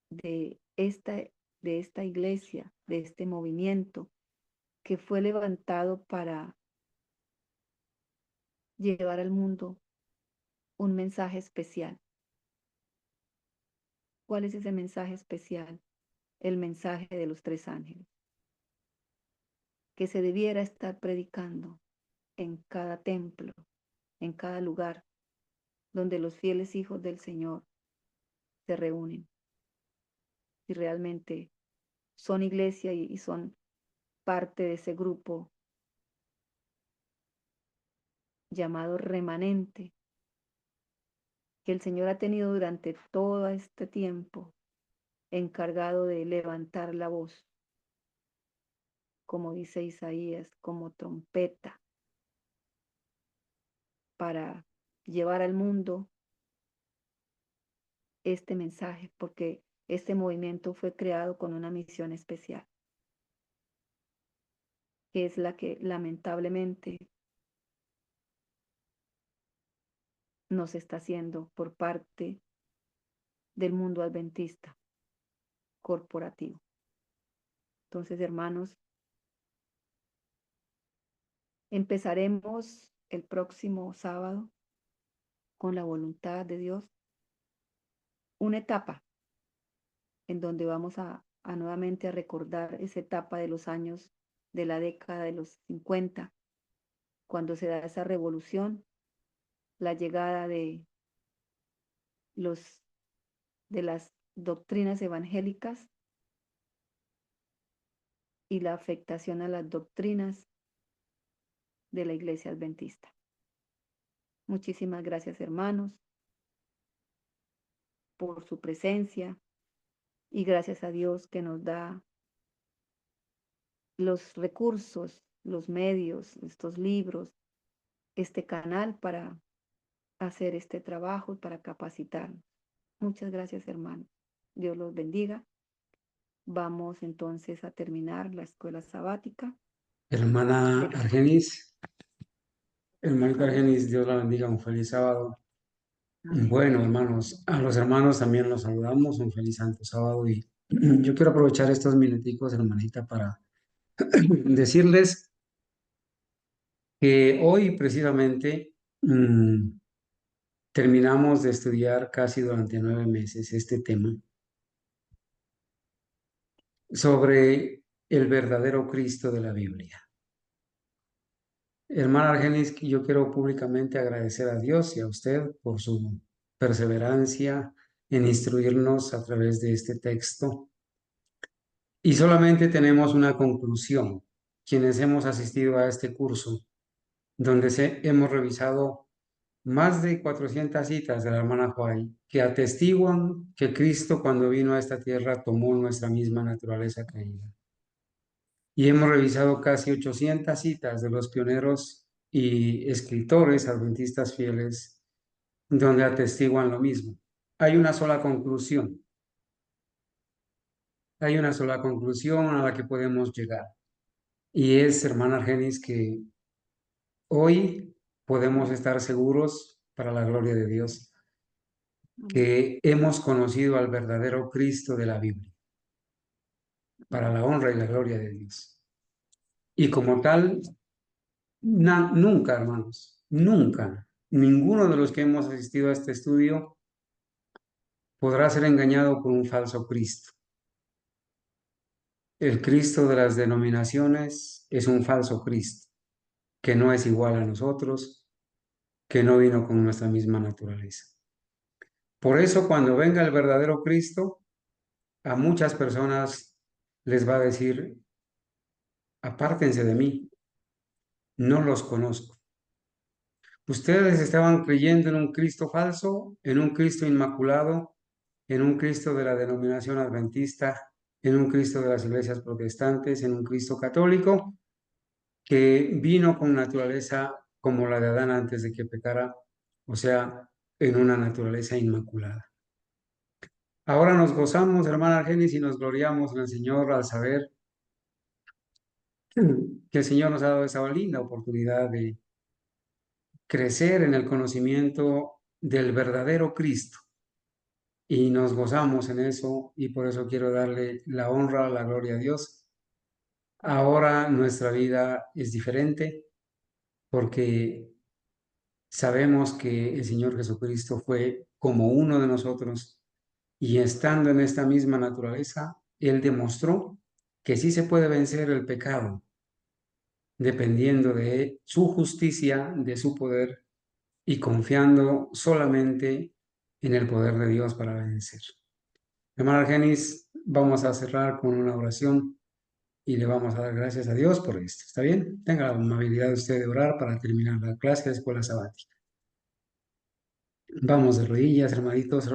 de esta iglesia, de este movimiento que fue levantado para llevar al mundo un mensaje especial. ¿Cuál es ese mensaje especial? El mensaje de los 3 ángeles, que se debiera estar predicando en cada templo, en cada lugar donde los fieles hijos del Señor se reúnen. Y realmente son iglesia y son parte de ese grupo llamado remanente que el Señor ha tenido durante todo este tiempo encargado de levantar la voz, como dice Isaías, como trompeta, para llevar al mundo este mensaje, porque este movimiento fue creado con una misión especial, que es la que lamentablemente nos está haciendo por parte del mundo adventista corporativo. Entonces, hermanos, empezaremos el próximo sábado con la voluntad de Dios, una etapa en donde vamos a nuevamente a recordar esa etapa de los años de la década de los 50, cuando se da esa revolución, la llegada de las doctrinas evangélicas y la afectación a las doctrinas de la iglesia adventista. Muchísimas gracias, hermanos, por su presencia y gracias a Dios que nos da los recursos, los medios, estos libros, este canal para hacer este trabajo y para capacitarnos. Muchas gracias, hermanos. Dios los bendiga. Vamos entonces a terminar la escuela sabática. Hermana Argenis, hermanita Argenis, Dios la bendiga, un feliz sábado. Amén. Bueno, hermanos, a los hermanos también los saludamos, un feliz santo sábado y yo quiero aprovechar estos minuticos, hermanita, para decirles que hoy precisamente terminamos de estudiar casi durante 9 meses este tema sobre el verdadero Cristo de la Biblia. Hermana Argenis, yo quiero públicamente agradecer a Dios y a usted por su perseverancia en instruirnos a través de este texto. Y solamente tenemos una conclusión, quienes hemos asistido a este curso, donde hemos revisado más de 400 citas de la hermana White que atestiguan que Cristo cuando vino a esta tierra tomó nuestra misma naturaleza caída. Y hemos revisado casi 800 citas de los pioneros y escritores adventistas fieles donde atestiguan lo mismo. Hay una sola conclusión. Hay una sola conclusión a la que podemos llegar. Y es, hermana Argenis, que hoy podemos estar seguros, para la gloria de Dios, que hemos conocido al verdadero Cristo de la Biblia, para la honra y la gloria de Dios. Y como tal, nunca, hermanos, nunca, ninguno de los que hemos asistido a este estudio podrá ser engañado por un falso Cristo. El Cristo de las denominaciones es un falso Cristo, que no es igual a nosotros, que no vino con nuestra misma naturaleza. Por eso, cuando venga el verdadero Cristo, a muchas personas les va a decir: apártense de mí, no los conozco. Ustedes estaban creyendo en un Cristo falso, en un Cristo inmaculado, en un Cristo de la denominación adventista, en un Cristo de las iglesias protestantes, en un Cristo católico, que vino con naturaleza como la de Adán antes de que pecara, o sea, en una naturaleza inmaculada. Ahora nos gozamos, hermana Argenis, y nos gloriamos en el Señor al saber que el Señor nos ha dado esa linda oportunidad de crecer en el conocimiento del verdadero Cristo. Y nos gozamos en eso, y por eso quiero darle la honra, la gloria a Dios. Ahora nuestra vida es diferente porque sabemos que el Señor Jesucristo fue como uno de nosotros, y estando en esta misma naturaleza, Él demostró que sí se puede vencer el pecado, dependiendo de su justicia, de su poder, y confiando solamente en el poder de Dios para vencer. Hermana Argenis, vamos a cerrar con una oración y le vamos a dar gracias a Dios por esto. ¿Está bien? Tenga la amabilidad de usted de orar para terminar la clase de escuela sabática. Vamos de rodillas, hermanitos.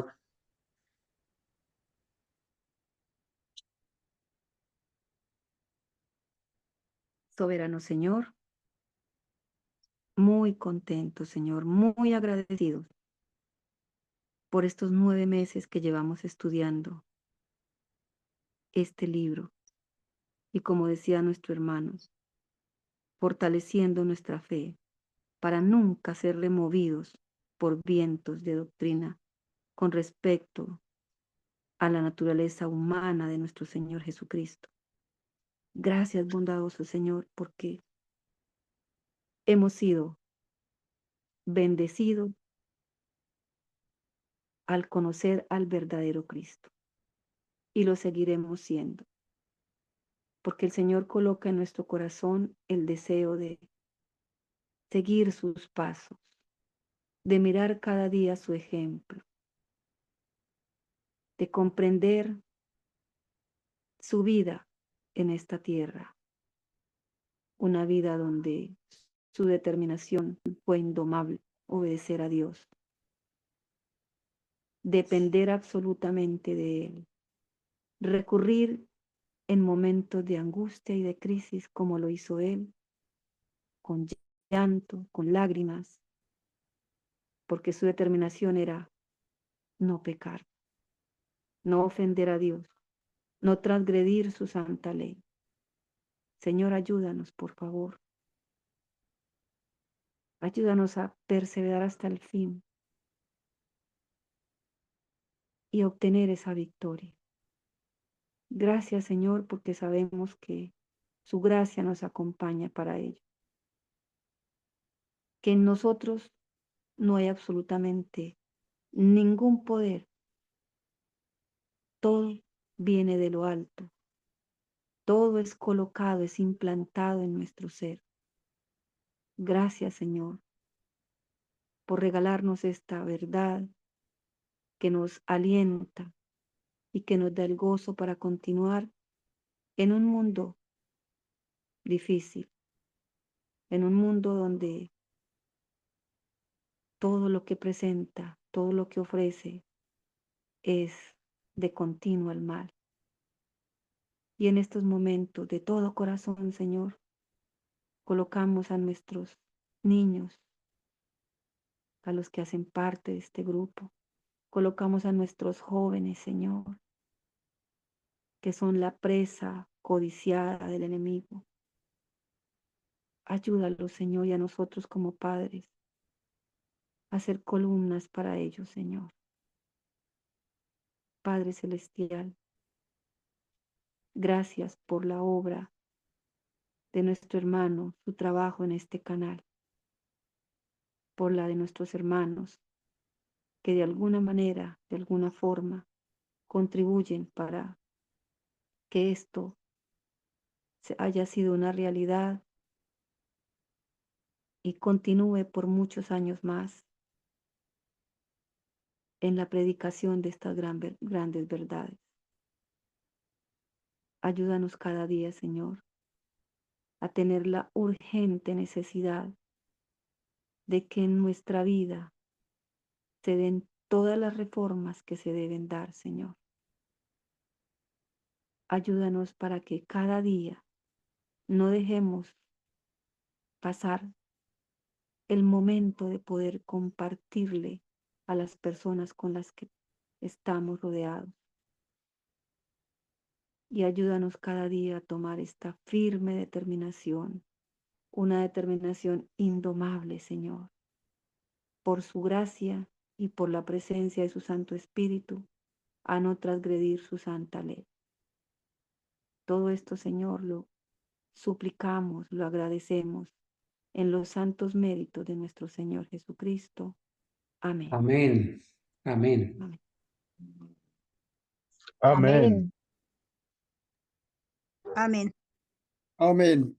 Soberano Señor, muy contentos, Señor, muy agradecidos por estos 9 meses que llevamos estudiando este libro. Y como decía nuestro hermano, fortaleciendo nuestra fe para nunca ser removidos por vientos de doctrina con respecto a la naturaleza humana de nuestro Señor Jesucristo. Gracias, bondadoso Señor, porque hemos sido bendecidos al conocer al verdadero Cristo, y lo seguiremos siendo, porque el Señor coloca en nuestro corazón el deseo de seguir sus pasos, de mirar cada día su ejemplo, de comprender su vida en esta tierra, una vida donde su determinación fue indomable, obedecer a Dios, depender absolutamente de Él, recurrir en momentos de angustia y de crisis como lo hizo Él, con llanto, con lágrimas, porque su determinación era no pecar, no ofender a Dios, no transgredir su santa ley. Señor, ayúdanos, por favor. Ayúdanos a perseverar hasta el fin y obtener esa victoria. Gracias, Señor, porque sabemos que su gracia nos acompaña para ello. Que en nosotros no hay absolutamente ningún poder. Todo viene de lo alto. Todo es colocado, es implantado en nuestro ser. Gracias, Señor, por regalarnos esta verdad que nos alienta y que nos da el gozo para continuar en un mundo difícil, en un mundo donde todo lo que presenta, todo lo que ofrece es de continuo el mal. Y en estos momentos, de todo corazón, Señor, colocamos a nuestros niños, a los que hacen parte de este grupo. Colocamos a nuestros jóvenes, Señor, que son la presa codiciada del enemigo. Ayúdalos, Señor, y a nosotros como padres a ser columnas para ellos, Señor. Padre Celestial, gracias por la obra de nuestro hermano, su trabajo en este canal, por la de nuestros hermanos que de alguna manera, de alguna forma, contribuyen para que esto haya sido una realidad y continúe por muchos años más en la predicación de estas grandes verdades. Ayúdanos cada día, Señor, a tener la urgente necesidad de que en nuestra vida se den todas las reformas que se deben dar, Señor. Ayúdanos para que cada día no dejemos pasar el momento de poder compartirle a las personas con las que estamos rodeados. Y ayúdanos cada día a tomar esta firme determinación, una determinación indomable, Señor, por su gracia y por la presencia de su Santo Espíritu, a no transgredir su santa ley. Todo esto, Señor, lo suplicamos, lo agradecemos en los santos méritos de nuestro Señor Jesucristo. Amén. Amén. Amén. Amén. Amén. Amén. Amén.